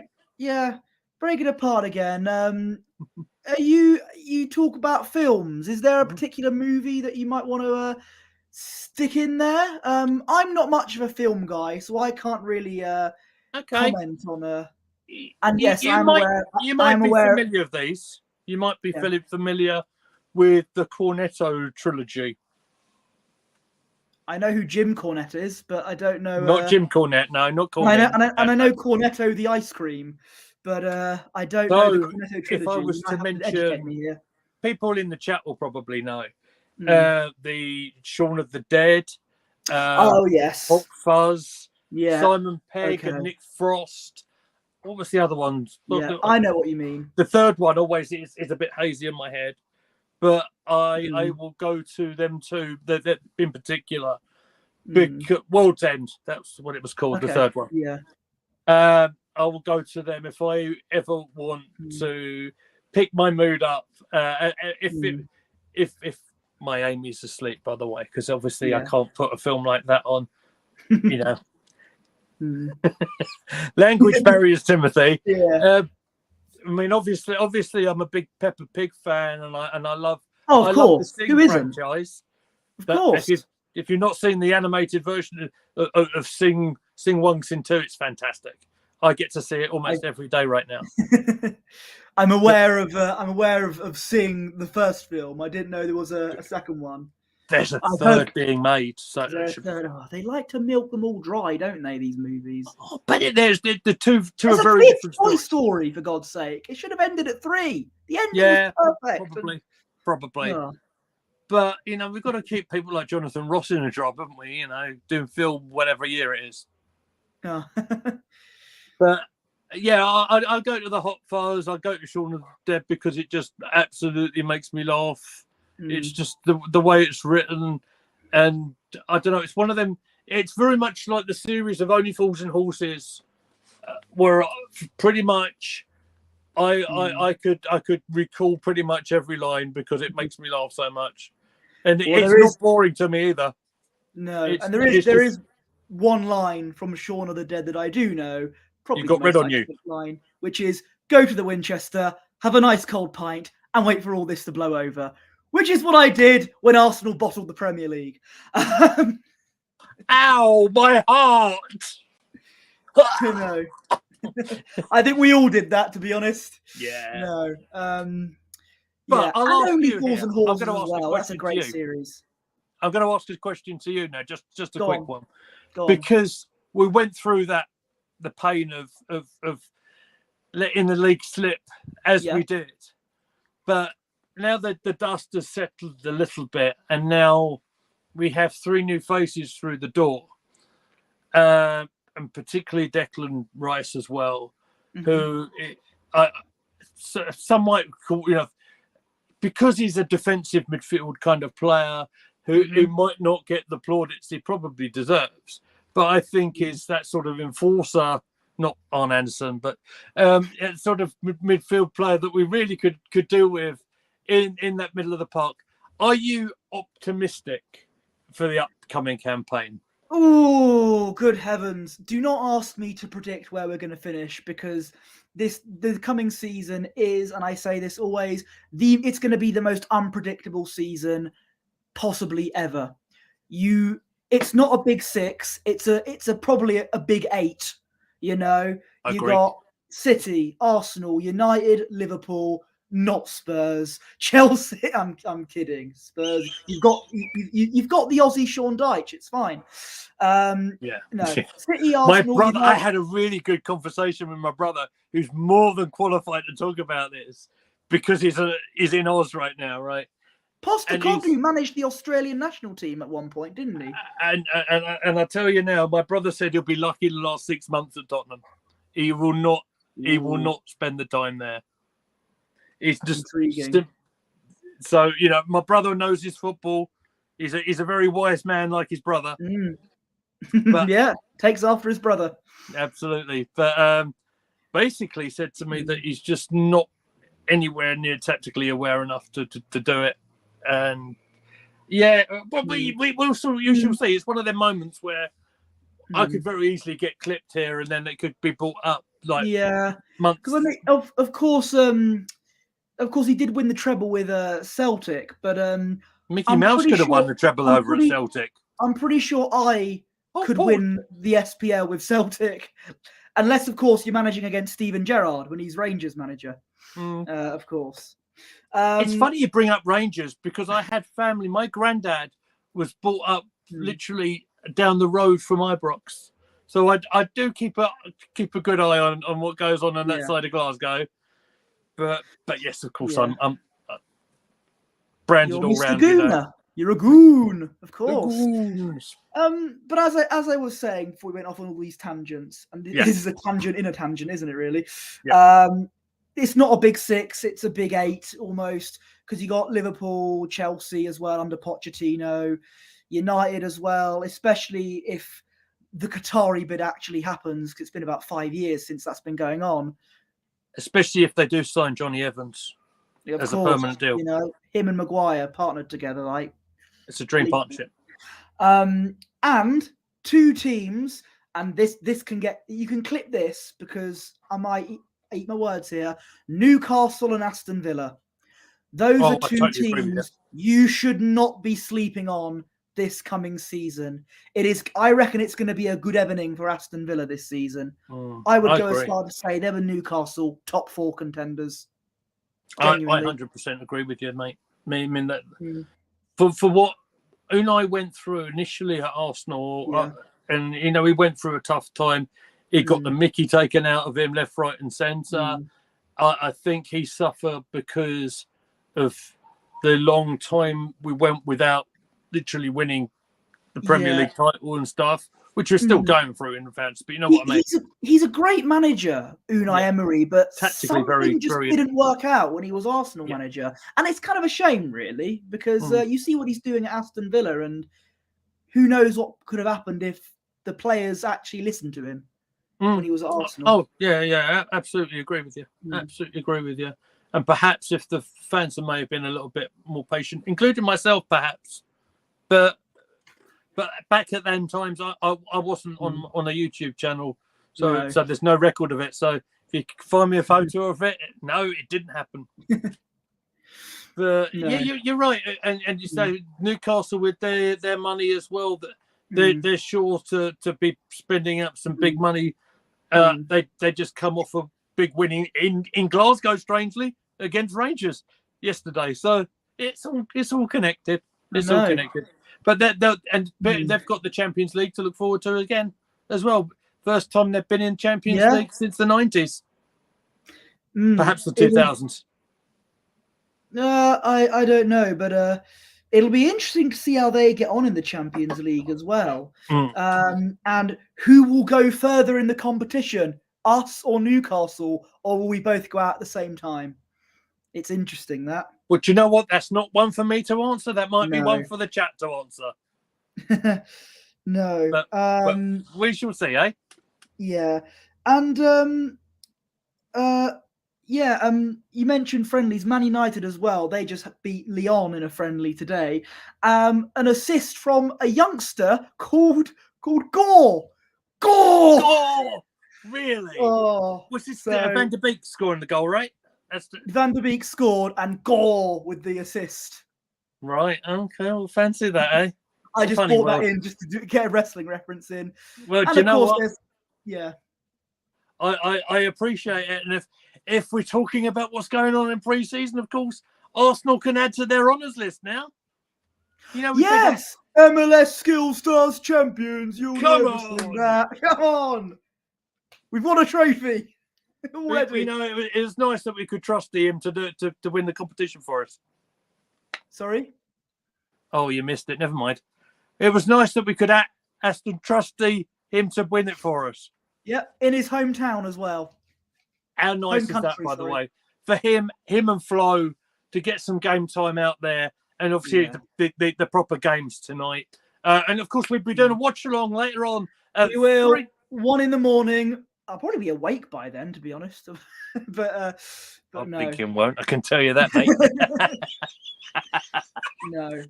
Break it apart again. You talk about films. Is there a particular movie that you might want to stick in there? I'm not much of a film guy, so I can't really comment on And yes, I'm aware. You might be familiar with these. You might be familiar with the Cornetto trilogy. I know who Jim Cornette is, but I don't know. Not Jim Cornette, no, not Cornette. I know Cornetto the ice cream, but I don't know the Cornetto trilogy. If I was to mention, people in the chat will probably know the Shaun of the Dead. Hot Fuzz. Yeah. Simon Pegg and Nick Frost. What was the other ones? Yeah, I know what you mean. The third one always is a bit hazy in my head, but I will go to them too. That in particular, World's End. That's what it was called. The third one. Yeah. I will go to them if I ever want to pick my mood up. If my Amy's asleep, by the way, because obviously I can't put a film like that on. You know. Language barriers, Timothy. Yeah. I mean, obviously, I'm a big Peppa Pig fan, and I love. Oh, of course. Love the Sing franchise. Of course. If you've not seen the animated version of Sing 1, Sing 2, it's fantastic. I get to see it almost every day right now. I'm aware of Sing, the first film. I didn't know there was a second one. There's a third being made. So they like to milk them all dry, don't they? These movies. Oh, but there's the two are very different. Toy Story, for God's sake! It should have ended at 3. The ending was perfect. Probably. Yeah. But you know, we've got to keep people like Jonathan Ross in a job, haven't we? You know, doing film whatever year it is. Yeah. But yeah, I go to the Hot Fuzz. I go to Shaun of the Dead because it just absolutely makes me laugh. It's just the way it's written, and I don't know. It's one of them. It's very much like the series of Only Fools and Horses, where pretty much I could recall pretty much every line because it makes me laugh so much, and it's not boring to me either. No, and there is one line from Shaun of the Dead that I do know, probably You got the red most on you. iconic line, which is go to the Winchester, have a nice cold pint, and wait for all this to blow over. Which is what I did when Arsenal bottled the Premier League. Ow, my heart! You know, I think we all did that, to be honest. Yeah. No. But yeah, I'll and ask only you Fools here. and I'm Horses going to as ask a well. That's a question to great you. series. I'm going to ask a question to you now, just a Go quick on. one, Go on. because we went through the pain of letting the league slip as we did, but now that the dust has settled a little bit, and now we have 3 new faces through the door, and particularly Declan Rice as well, who some might call, because he's a defensive midfield kind of player who might not get the plaudits he probably deserves, but I think is that sort of enforcer, not Arne Anderson, but sort of midfield player that we really could do with in that middle of the park. Are you optimistic for the upcoming campaign? Oh, good heavens. Do not ask me to predict where we're going to finish, because the coming season is, and I say this always, it's going to be the most unpredictable season possibly ever. It's not a big 6, it's probably a big 8, You got City, Arsenal, United, Liverpool, not Spurs, Chelsea. I'm kidding. Spurs. You've got the Aussie Sean Dyche. It's fine. No. City, Arsenal. My brother. United. I had a really good conversation with my brother, who's more than qualified to talk about this because he's in Oz right now, right? Postecoglou managed the Australian national team at one point, didn't he? And I tell you now, my brother said he'll be lucky the last 6 months at Tottenham. He will not. He will not spend the time there. It's just intriguing. So my brother knows his football. He's a very wise man, like his brother. But yeah, takes after his brother. Absolutely, but basically said to me that he's just not anywhere near tactically aware enough to do it. And but we'll sort of, you shall see. It's one of them moments where I could very easily get clipped here, and then it could be brought up months. Because I mean, of course, he did win the treble with Celtic, but Mickey Mouse could have won the treble over at Celtic. I'm pretty sure I could win the SPL with Celtic, unless, of course, you're managing against Steven Gerrard when he's Rangers manager. Of course. It's funny you bring up Rangers, because I had family. My granddad was brought up literally down the road from Ibrox, so I do keep a good eye on what goes on that side of Glasgow. But yes, of course, I'm branded all round. Gooner. You're a goon, of course. But as I was saying before we went off on all these tangents, and this is a tangent in a tangent, isn't it? Really. It's not a big 6; it's a big 8 almost, because you got Liverpool, Chelsea as well under Pochettino, United as well, especially if the Qatari bid actually happens, because it's been about 5 years since that's been going on. Especially if they do sign Johnny Evans as a permanent deal. Him and Maguire partnered together, it's a dream partnership. And 2 teams, and this can you can clip this because I might eat my words here. Newcastle and Aston Villa. Those are 2 teams you should not be sleeping on this coming season. I reckon it's going to be a good evening for Aston Villa this season. I would go as far to say they were Newcastle top 4 contenders. I 100% agree with you, mate. I mean that for what Unai went through initially at Arsenal, and he went through a tough time. He got the Mickey taken out of him left, right, and centre. I think he suffered because of the long time we went without literally winning the Premier League title and stuff, which we're still going through in advance. But you know what I mean? He's a great manager, Unai Emery, but tactically something didn't work out when he was Arsenal manager. And it's kind of a shame, really, because you see what he's doing at Aston Villa, and who knows what could have happened if the players actually listened to him when he was at Arsenal. Oh, yeah, absolutely agree with you. Absolutely agree with you. And perhaps if the fans may have been a little bit more patient, including myself, perhaps. But But back at then times, I wasn't on a YouTube channel, so No. so there's no record of it. So if you can find me a photo of it, no, it didn't happen. But No. yeah, you're right, and you say Newcastle with their money as well. That they're sure to be spending up some big money. They just come off a big winning in Glasgow, strangely, against Rangers yesterday. So it's all connected. It's all connected. But they've got the Champions League to look forward to again as well. First time they've been in Champions League since the 90s, perhaps the 2000s. I don't know, but it'll be interesting to see how they get on in the Champions League as well. And who will go further in the competition, us or Newcastle, or will we both go out at the same time? It's interesting, that. Well, do you know what? That's not one for me to answer. That might be one for the chat to answer. No. But we shall see, eh? Yeah. And you mentioned friendlies. Man United as well. They just beat Lyon in a friendly today. An assist from a youngster called Gore. Gore! Really? Oh, was this Van der Beek scoring the goal, right? Van der Beek scored and Gore with the assist. Right. Okay. Well, fancy that, eh? I just brought that in just to get a wrestling reference in. Well, do you know what? Yeah. I appreciate it, and if we're talking about what's going on in pre-season, of course, Arsenal can add to their honours list now. You know, yes, MLS Skill Stars champions. Come on, that. Come on, we've won a trophy. You know, it was nice that we could trust him to win the competition for us. Sorry. Oh, you missed it. Never mind. It was nice that we could ask and trust him to win it for us. Yeah, in his hometown as well. How nice is that, by the way? For him and Flo to get some game time out there, and obviously the proper games tonight. And of course, we'll be doing a watch along later on. We will. 1 a.m. I'll probably be awake by then, to be honest. but I'm no. thinking won't. I can tell you that, mate. No.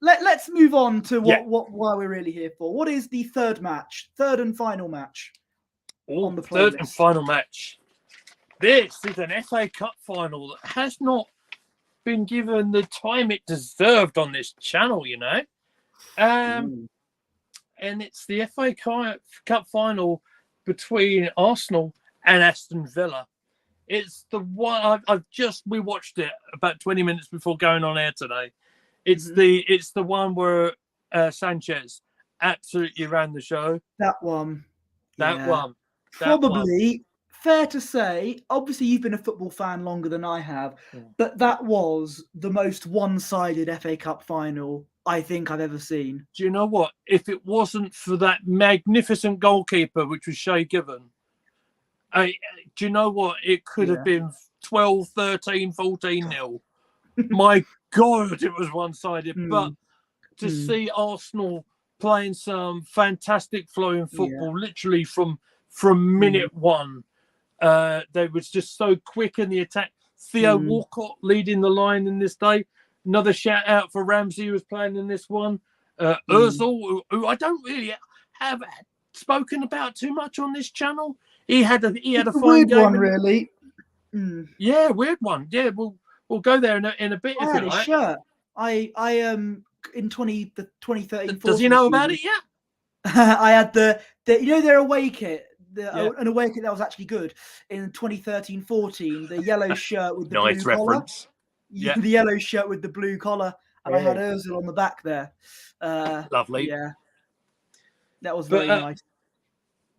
Let's move on to why we're really here for. What is the third and final match on the playlist? Third and final match. This is an FA Cup final that has not been given the time it deserved on this channel, you know. And it's the FA Cup final between Arsenal and Aston Villa. It's the one we watched it about 20 minutes before going on air today. It's the one where Sanchez absolutely ran the show. That one. Probably fair to say, obviously you've been a football fan longer than I have, but that was the most one-sided FA Cup final I think I've ever seen. Do you know what? If it wasn't for that magnificent goalkeeper, which was Shay Given, do you know what? It could have been 12, 13, 14-0. My God, it was one-sided. But to see Arsenal playing some fantastic flowing football, literally from minute one, they was just so quick in the attack. Theo Walcott leading the line in this day. Another shout out for Ramsey, who was playing in this one. Ozil, who I don't really have spoken about too much on this channel. He had a fine weird game. One, really. Yeah, weird one. Yeah, we'll go there in a bit. I had a shirt. I in 2013. Does he know about it yet? I had the their away kit. An away kit that was actually good in 2013-14. The yellow shirt with the nice blue reference. Collar. Yeah, the yellow shirt with the blue collar, and I had Ozil on the back there. Lovely. Yeah, that was very nice.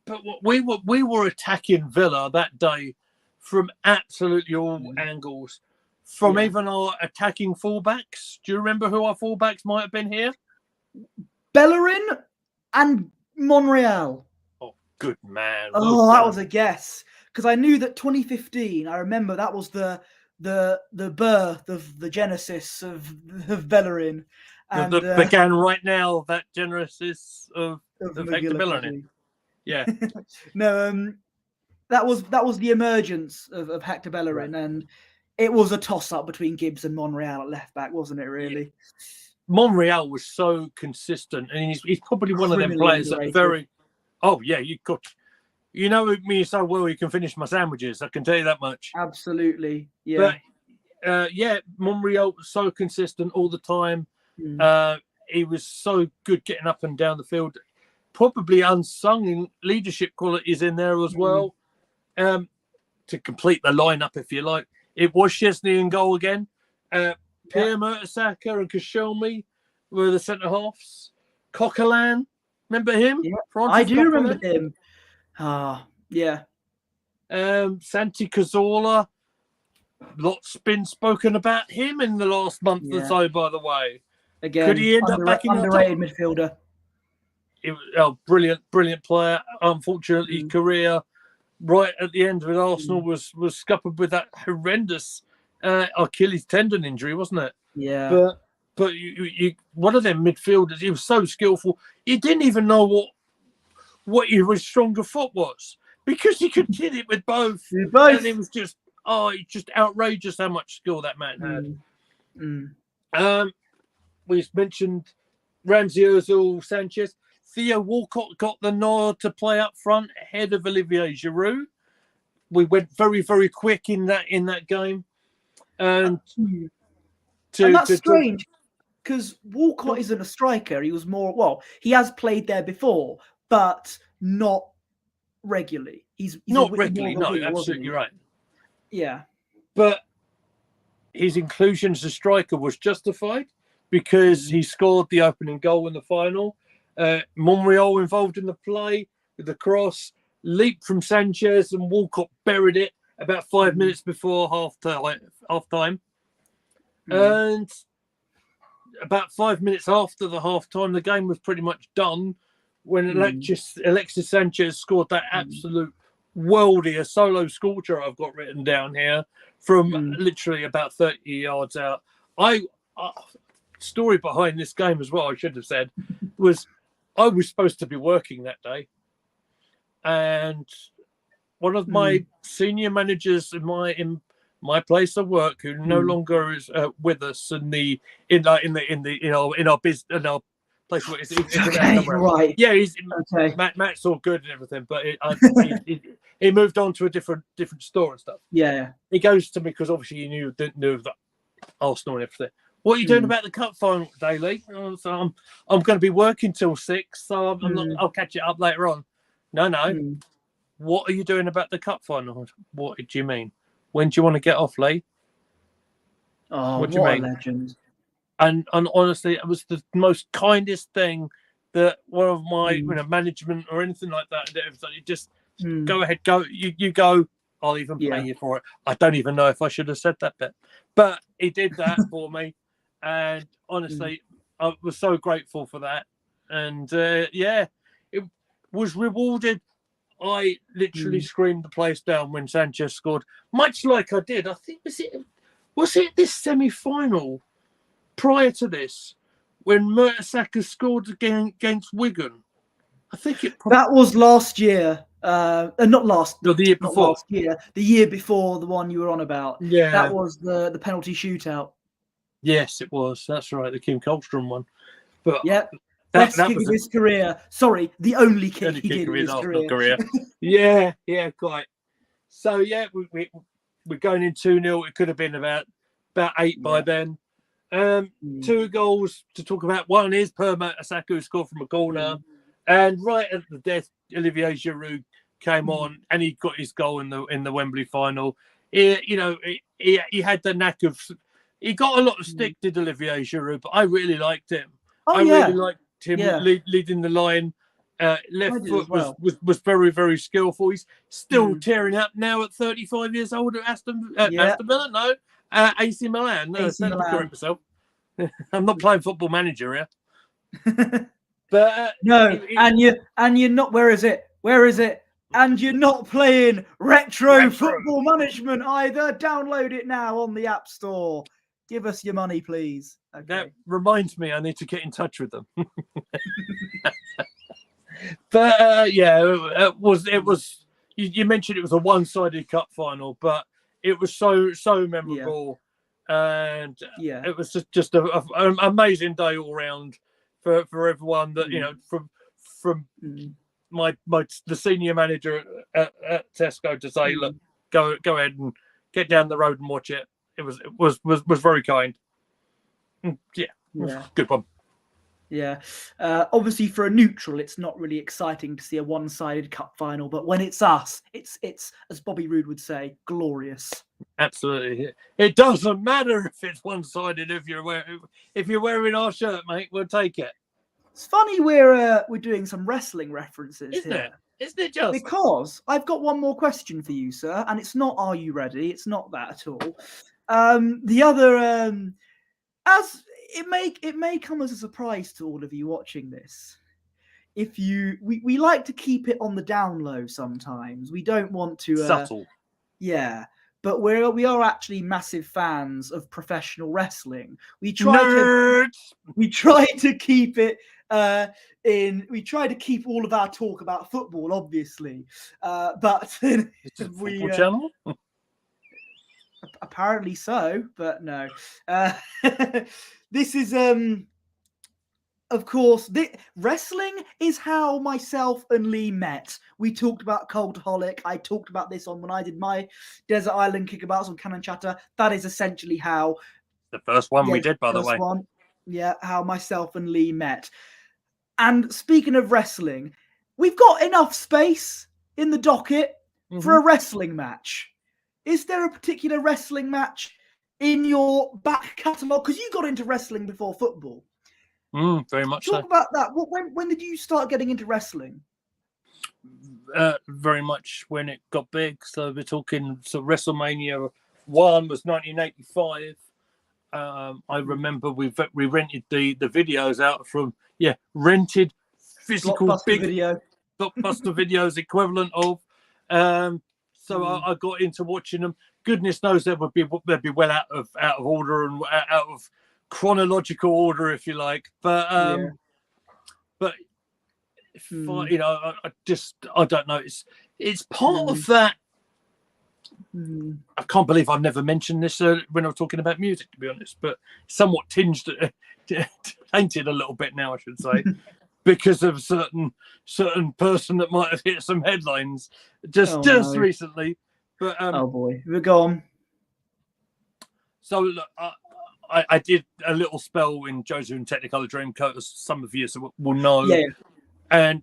But we were attacking Villa that day from absolutely all angles. From even our attacking fullbacks. Do you remember who our fullbacks might have been here? Bellerin and Monreal. Oh, good man. Well that was a guess. Because I knew that 2015, I remember that was the birth of the genesis of Bellerin. And that began right now, that genesis of Hector Bellerin. Yeah. No, that was the emergence of Hector Bellerin, and it was a toss-up between Gibbs and Monreal at left back, wasn't it, really? Monreal was so consistent, and he's probably one of them players that very. Oh yeah, you know me so well. You can finish my sandwiches. I can tell you that much. Absolutely, yeah. But Monreal was so consistent all the time. He was so good getting up and down the field. Probably unsung in leadership qualities in there as well. To complete the lineup, if you like, it was Chesney in goal again. Pierre Mertesacker and Koscielny were the centre halves. Coquelin, remember him? Yeah, Francis I do Coquelin? remember him. Yeah. Santi Cazorla. Lots been spoken about him in the last month or so, by the way. Again, could he end up back in underrated midfielder? Brilliant player. Unfortunately, his career right at the end with Arsenal was scuppered with that horrendous Achilles tendon injury, wasn't it? Yeah. But you one of them midfielders, he was so skillful. He didn't even know what his stronger foot was, because he could hit it with both. And it was just it's just outrageous how much skill that man had. We mentioned Ramsey, Ozil, Sanchez. Theo Walcott got the nod to play up front ahead of Olivier Giroud. We went very, very quick in that game. And that's strange, because Walcott isn't a striker. He was more, he has played there before, but not regularly. He's not regularly, no, absolutely right. Yeah. But his inclusion as a striker was justified because he scored the opening goal in the final. Monreal involved in the play with the cross, leap from Sanchez, and Walcott buried it about 5 minutes before half time. And about 5 minutes after the half time, the game was pretty much done when Alexis Sanchez scored that absolute worldie, a solo scorcher I've got written down here from literally about 30 yards out. Story behind this game as well, I should have said, was I was supposed to be working that day, and one of my senior managers in my place of work, who no longer is with us in our business, in our place. Right? Yeah, he's okay. Matt's all good and everything, but he moved on to a different store and stuff. Yeah, he goes to me because obviously he knew that Arsenal and everything. What are you doing about the cup final today, Lee? So I'm going to be working till 6, so I'll catch it up later on. No. What are you doing about the cup final? What do you mean? When do you want to get off, Lee? Oh, what do you mean? A legend. And honestly, it was the most kindest thing that one of my management or anything like that. Just go ahead, go. You go. I'll even pay you for it. I don't even know if I should have said that bit, but he did that for me. And honestly, I was so grateful for that. And it was rewarded. I literally screamed the place down when Sanchez scored, much like I did. I think was it this semi-final prior to this when Mertesacker scored against Wigan? I think that was last year. Not last. No, the year before. Last year, the year before the one you were on about. Yeah, that was the penalty shootout. Yes, it was. That's right, the Kim Kolstrom one. But best kick of his career. Sorry, the only kick he did in his career. Yeah, quite. So we're going in 2-0. It could have been about 8 by then. 2 goals to talk about. One is Per Mertesacker, who scored from a corner, and right at the death, Olivier Giroud came on and he got his goal in the Wembley final. He had the knack of. He got a lot of stick, did Olivier Giroud, but I really liked him. Really liked him leading the line. Left foot was very, very skillful. He's still tearing up now at 35 years old at Aston Villa. No, AC Milan. AC Milan. Correct myself. I'm not playing Football Manager here. But no, and you're not. Where is it? And you're not playing retro Football Management either. Download it now on the App Store. Give us your money, please. Okay. That reminds me, I need to get in touch with them. But it was. You mentioned it was a one-sided cup final, but it was so memorable. and Yeah, it was just an amazing day all round for everyone. That from the senior manager at Tesco to say, look, go ahead and get down the road and watch it. It was very kind. Yeah, good one. Yeah, obviously for a neutral, it's not really exciting to see a one-sided cup final. But when it's us, it's as Bobby Roode would say, glorious. Absolutely, it doesn't matter if it's one-sided. If you're wearing our shirt, mate, we'll take it. It's funny we're doing some wrestling references, isn't here. Isn't it just? Because I've got one more question for you, sir, and it's not "Are you ready?" It's not that at all. The other, as it may come as a surprise to all of you watching this. If we like to keep it on the down low sometimes. We don't want to subtle. Yeah, but we are actually massive fans of professional wrestling. We try to keep it we try to keep all of our talk about football, obviously. But it's a football channel. Apparently so, but no. This is of course, wrestling is how myself and Lee met. We talked about Cultaholic. I talked about this when I did my Desert Island Kickabouts on Cannon Chatter. That is essentially how the first one we did, by the way. How myself and Lee met. And speaking of wrestling, we've got enough space in the docket for a wrestling match. Is there a particular wrestling match in your back catalogue? Because you got into wrestling before football. Very much Talk about that. When did you start getting into wrestling? Very much when it got big. So we're talking. So WrestleMania 1 was 1985. I remember we rented the videos out from rented physical Blockbuster big video. Blockbuster videos equivalent of. So I got into watching them. Goodness knows they'd be well out of order and out of chronological order, if you like. But if I don't know. It's part of that. I can't believe I've never mentioned this when I was talking about music, to be honest, but somewhat tainted a little bit now, I should say, because of certain person that might have hit some headlines just recently. But oh boy, we're gone. So look, I did a little spell in Joseph and Technicolor Dreamcoat, as some of you will know, and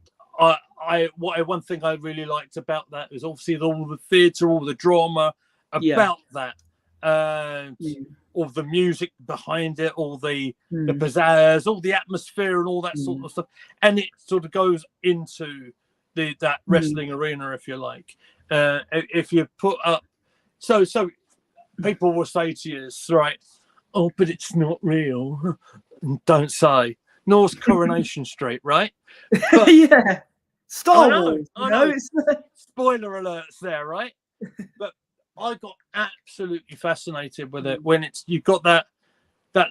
one thing I really liked about that is obviously all the theatre, all the drama about that, and all the music behind it, all the pizzazz, all the atmosphere, and all that sort of stuff, and it sort of goes into that wrestling arena, if you like. If you put up, so people will say to you, right, oh, but it's not real. Don't say. Nor's Coronation Street, right? But, Star Wars. I know. Spoiler alerts there, right? But I got absolutely fascinated with it when you've got that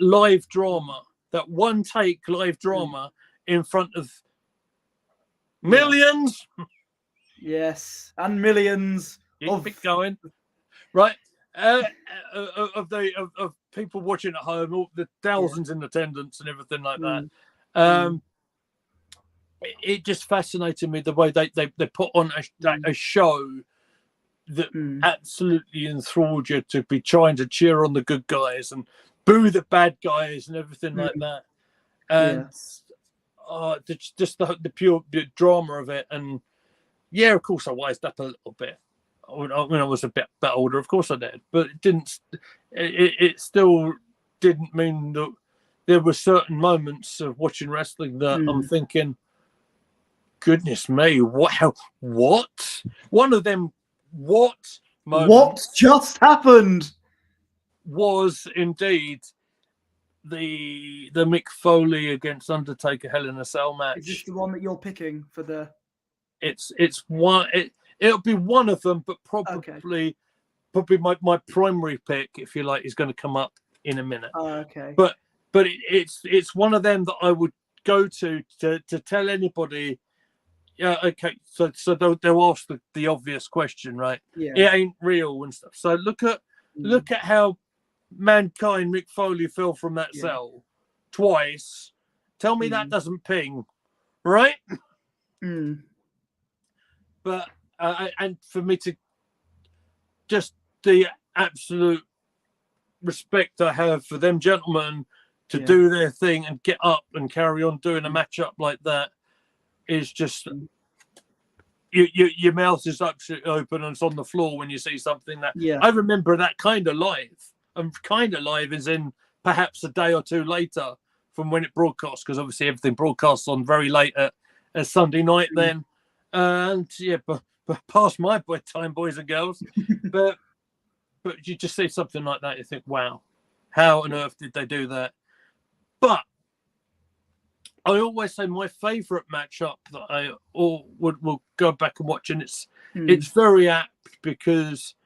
live drama, that one take live drama in front of millions. Yes, and millions. Keep going, right? Of people watching at home, all the thousands in attendance and everything like that. It just fascinated me the way they put on a show that absolutely enthralled you to be trying to cheer on the good guys and boo the bad guys and everything like that. And just the pure drama of it. And of course I wised up a little bit when I was a bit older. Of course I did, but it didn't. It still didn't mean that there were certain moments of watching wrestling that I'm thinking, goodness me, what? One of them, what just happened was indeed the Mick Foley against Undertaker Hell in a Cell match. Is this the one that you're picking for the? It's one. It'll be one of them, but probably my primary pick, if you like, is going to come up in a minute. But it's one of them that I would go to tell anybody. Yeah, okay. So they'll ask the obvious question, right? Yeah. It ain't real and stuff. So look at how Mankind Mick Foley fell from that cell twice. Tell me that doesn't ping, right? But and for me to just the absolute respect I have for them gentlemen to do their thing and get up and carry on doing a matchup like that is just your mouth is absolutely open and it's on the floor when you see something that I remember that kind of live. And kind of live is in perhaps a day or two later from when it broadcasts, because obviously everything broadcasts on very late at Sunday night then. And but past my bedtime, boys and girls. but you just see something like that, you think, wow, how on earth did they do that? But I always say my favourite matchup that I will go back and watch, and it's very apt because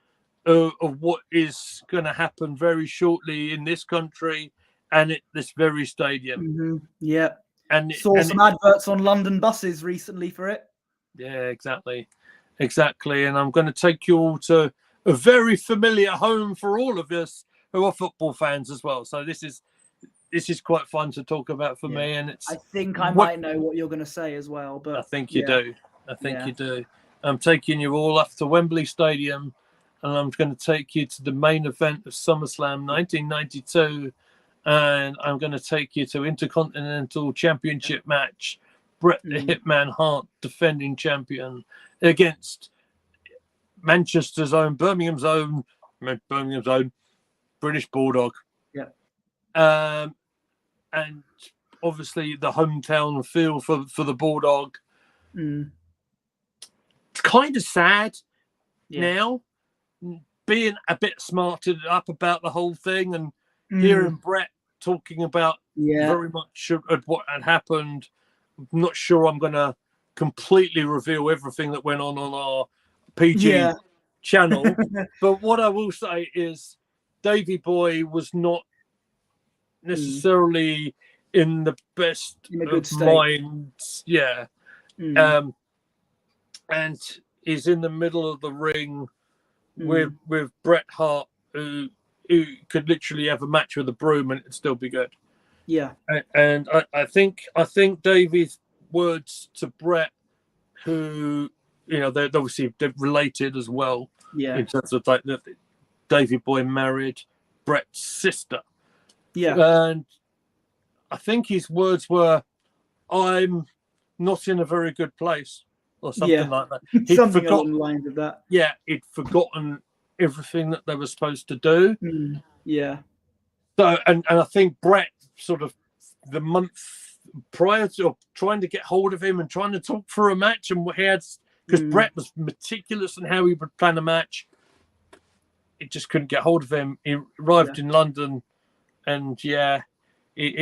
of what is going to happen very shortly in this country and at this very stadium. And saw some adverts on London buses recently for it. Yeah, exactly. And I'm going to take you all to a very familiar home for all of us who are football fans as well. So this is quite fun to talk about for me, and it's. I think I might know what you're going to say as well, but I think you do. You do. I'm taking you all up to Wembley Stadium, and I'm going to take you to the main event of SummerSlam 1992, and I'm going to take you to Intercontinental Championship match. Bret the Hitman Hart, defending champion, against Manchester's own, Birmingham's own, British Bulldog. And obviously the hometown feel for the Bulldog. It's kind of sad now, being a bit smarted up about the whole thing and hearing Bret talking about very much of what had happened. I'm not sure I'm going to completely reveal everything that went on our PG channel. But what I will say is Davey Boy was not necessarily in the best of minds. And he's in the middle of the ring with Bret Hart, who could literally have a match with a broom and it'd still be good. And I think Davey's words to Bret, who they're obviously related as well, in terms of like that Davey Boy married Bret's sister. And I think his words were, "I'm not in a very good place," or something like that. Something along the lines of that. He'd forgotten everything that they were supposed to do. So, and I think Bret sort of the month prior to trying to get hold of him and trying to talk for a match, and he had, because Bret was meticulous in how he would plan a match. It just couldn't get hold of him. He arrived in London, and he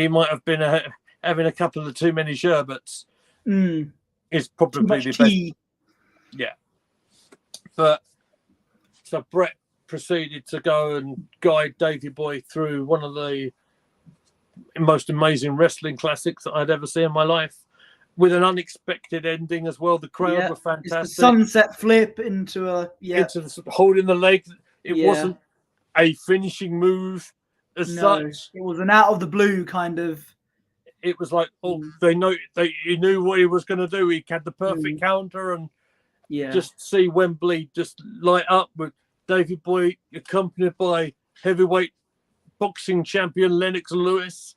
might have been having a couple of too many sherbets. Is probably the best. But so Bret proceeded to go and guide Davey Boy through one of the most amazing wrestling classics that I'd ever seen in my life, with an unexpected ending as well. The crowd were fantastic. It's the sunset flip into into the holding the leg. It wasn't a finishing move as such. It was an out of the blue kind of. It was like, he knew what he was going to do. He had the perfect counter, and just see Wembley just light up with Davey Boy accompanied by heavyweight boxing champion Lennox Lewis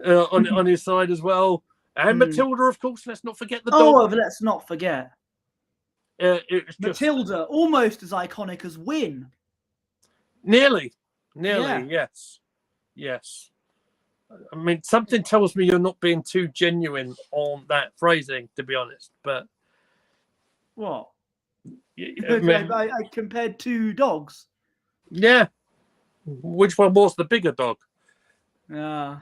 on his side as well, and Matilda, of course. Let's not forget the dog. Oh, let's not forget. It was Matilda, almost as iconic as Win. Nearly, yes. I mean, something tells me you're not being too genuine on that phrasing, to be honest. But what? I compared two dogs. Yeah. Which one was the bigger dog? No,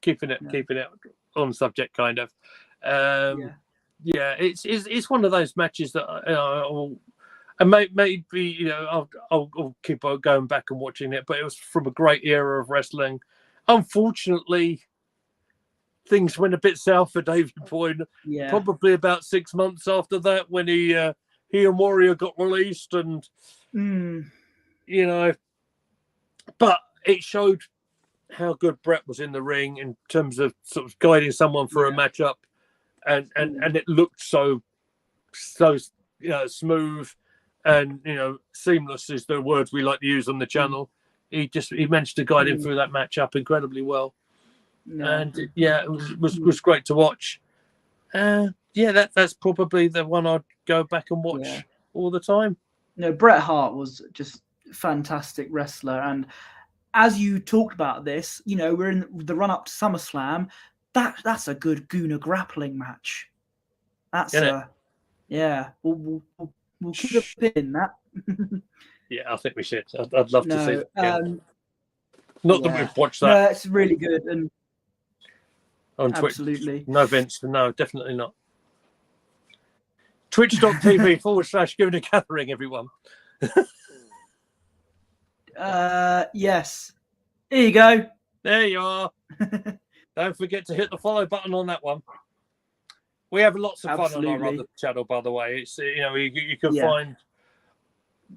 keeping it on subject, kind of. It's one of those matches that and maybe I'll keep on going back and watching it, but it was from a great era of wrestling. Unfortunately, things went a bit south for David Boyd. Probably about 6 months after that, when he and Warrior got released, and you know, but it showed how good Brett was in the ring in terms of sort of guiding someone for a matchup, and it looked so smooth and seamless is the words we like to use on the channel. He managed to guide him through that matchup incredibly well, and it was great to watch. That's probably the one I'd go back and watch all the time. No, Bret Hart was just a fantastic wrestler, and as you talked about this, we're in the run up to SummerSlam. That's a good Gooner grappling match. That's we'll keep a pin in that. Yeah, I think we should. I'd love to see that again. Not that we've watched that. No, it's really good. And on Twitch. Absolutely. No, Vince. No, definitely not. Twitch.tv/Gooner Gathering, everyone. Yes. Here you go. There you are. Don't forget to hit the follow button on that one. We have lots of fun on our other channel, by the way. It's you can find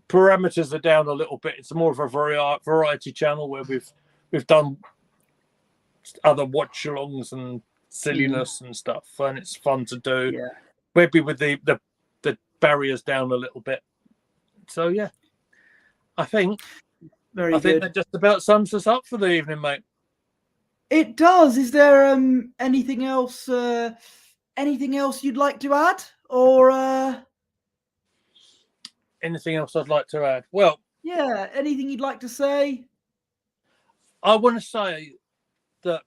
parameters are down a little bit. It's more of a variety channle where we've done other watch-alongs and silliness and stuff, and it's fun to do. Yeah. Maybe with the barriers down a little bit. So yeah, I think that just about sums us up for the evening, mate. It does. Is there anything else? Anything else you'd like to add, or anything else I'd like to add? Well, yeah, anything you'd like to say? I want to say that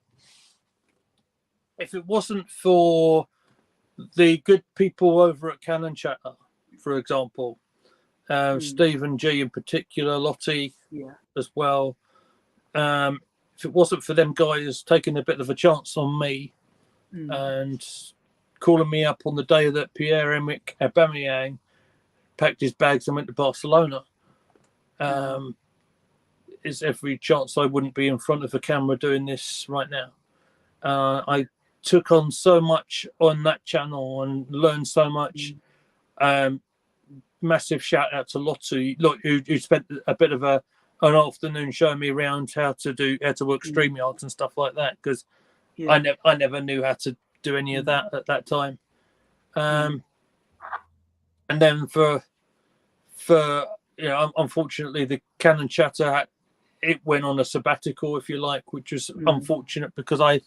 if it wasn't for the good people over at Cannon Chatter, for example, Stephen G in particular, Lottie as well, if it wasn't for them guys taking a bit of a chance on me and calling me up on the day that Pierre-Emerick Aubameyang packed his bags and went to Barcelona, is every chance I wouldn't be in front of a camera doing this right now. I took on so much on that channel and learned so much. Massive shout out to Lottie, who spent a bit of an afternoon showing me around how to work StreamYards and stuff like that, because I never knew how to do any of that at that time. And then for unfortunately the Cannon Chatter, it went on a sabbatical, if you like, which was unfortunate because I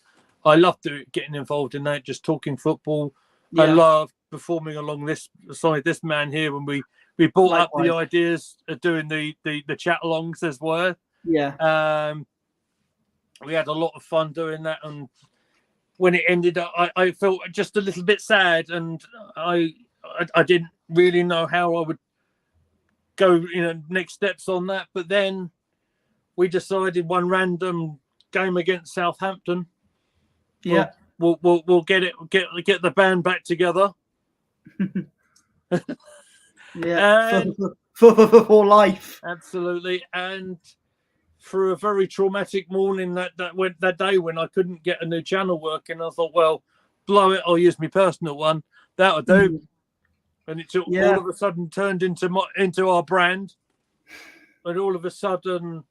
loved getting involved in that, just talking football. I loved performing alongside this man here when we brought up the ideas of doing the chat alongs as well. Yeah. We had a lot of fun doing that, and when it ended, I felt just a little bit sad, and I didn't really know how I would go, next steps on that. But then we decided one random game against Southampton. Yeah, we'll get the band back together. Yeah, for life. Absolutely. And through a very traumatic morning that day when I couldn't get a new channel working, I thought, well, blow it, I'll use my personal one. That'll do. And it all of a sudden turned into our brand. And all of a sudden,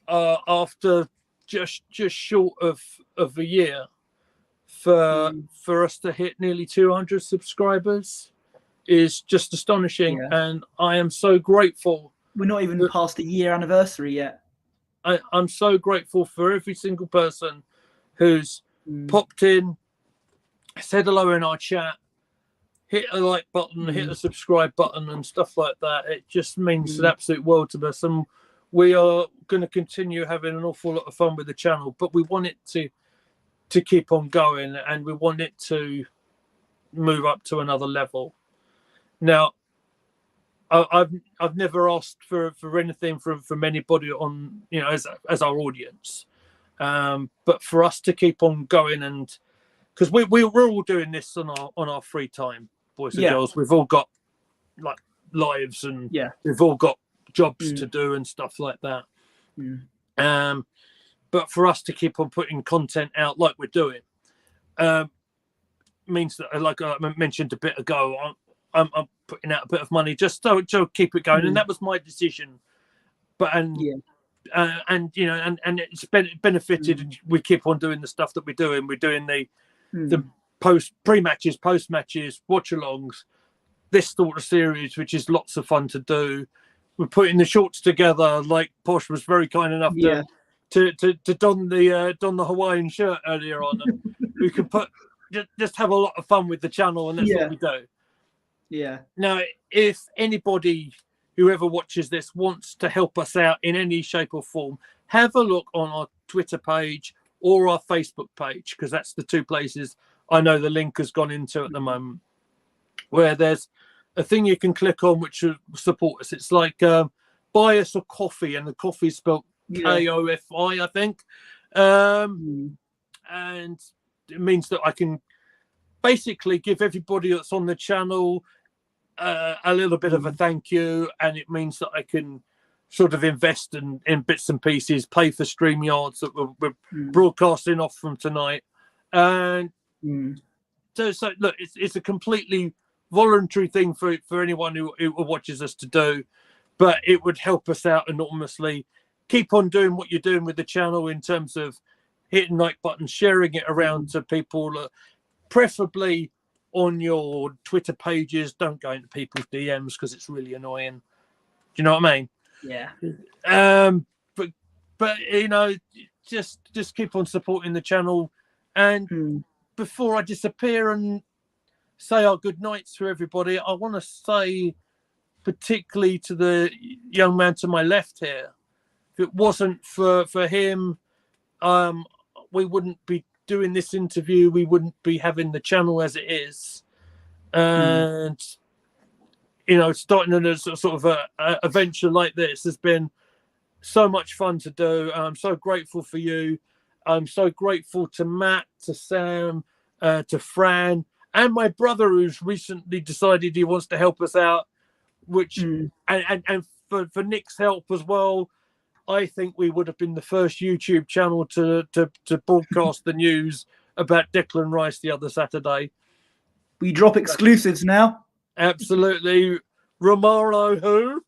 after just short of a year, for us to hit nearly 200 subscribers is just astonishing. And I am so grateful. We're not even past the year anniversary yet. I'm so grateful for every single person who's popped in, said hello in our chat, hit a like button, hit a subscribe button and stuff like that. It just means an absolute world to us. And we are going to continue having an awful lot of fun with the channel, but we want it to keep on going, and we want it to move up to another level. Now, I've never asked for anything from anybody on, as our audience, but for us to keep on going, and because we're all doing this on our free time, boys and girls. We've all got like lives, and we've all got jobs to do and stuff like that. But for us to keep on putting content out like we're doing, means that, like I mentioned a bit ago, I'm putting out a bit of money just to keep it going. And that was my decision but and you know, and it's benefited. And we keep on doing the stuff that we're doing. We're doing the pre-matches, post-matches, watch-alongs, this sort of series, which is lots of fun to do. We're putting the shorts together, like Posh was very kind enough to don the Hawaiian shirt earlier on, and we can just have a lot of fun with the channel, and that's what we do. Yeah. Now, if anybody, whoever watches this, wants to help us out in any shape or form, have a look on our Twitter page or our Facebook page, because that's the two places I know the link has gone into at the moment, where there's a thing you can click on which will support us. It's like buy us a coffee, and the coffee spelled KOFI, I think. And it means that I can basically give everybody that's on the channel a little bit of a thank you, and it means that I can sort of invest in bits and pieces, pay for StreamYards that we're broadcasting off from tonight. And so look, it's a completely voluntary thing for anyone who watches us to do, but it would help us out enormously. Keep on doing what you're doing with the channel in terms of hitting like buttons, sharing it around to people, preferably on your Twitter pages. Don't go into people's DMs because it's really annoying. Do you know what I mean? Yeah. But you know, just keep on supporting the channel. And before I disappear and say our good nights to everybody, I want to say particularly to the young man to my left here, if it wasn't for him, we wouldn't be doing this interview. We wouldn't be having the channel as it is. And, you know, starting in a sort of a venture like this has been so much fun to do. I'm so grateful for you. I'm so grateful to Matt, to Sam, to Fran, and my brother, who's recently decided he wants to help us out, which and for Nick's help as well. I think we would have been the first YouTube channel to broadcast the news about Declan Rice the other Saturday. We drop exclusives now. Absolutely. Romaro who?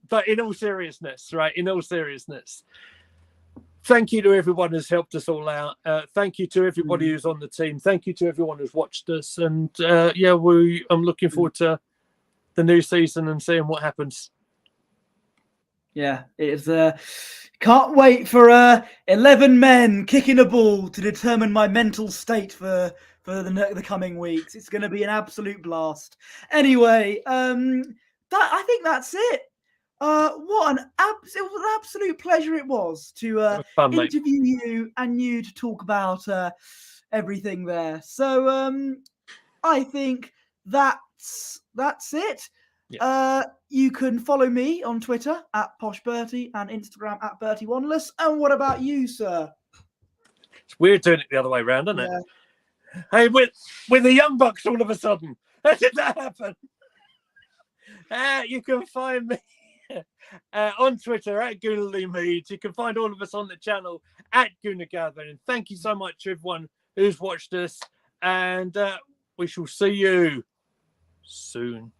But in all seriousness, right? In all seriousness, thank you to everyone who's helped us all out. Thank you to everybody who's on the team. Thank you to everyone who's watched us. And I'm looking forward to the new season and seeing what happens. Yeah, it's can't wait for 11 men kicking a ball to determine my mental state for the coming weeks. It's going to be an absolute blast. Anyway, I think that's it. What an absolute pleasure it was to interview you and you to talk about everything there. So I think that's it. Yeah. You can follow me on Twitter at Posh Bertie and Instagram at Bertie Wanderless. And what about you, sir? It's weird doing it the other way around, isn't it? Hey, with the Young Bucks all of a sudden. How did that happen? You can find me on Twitter at Gooner Mead. You can find all of us on the channel at Gooner Gathering. Thank you so much to everyone who's watched us. And we shall see you soon.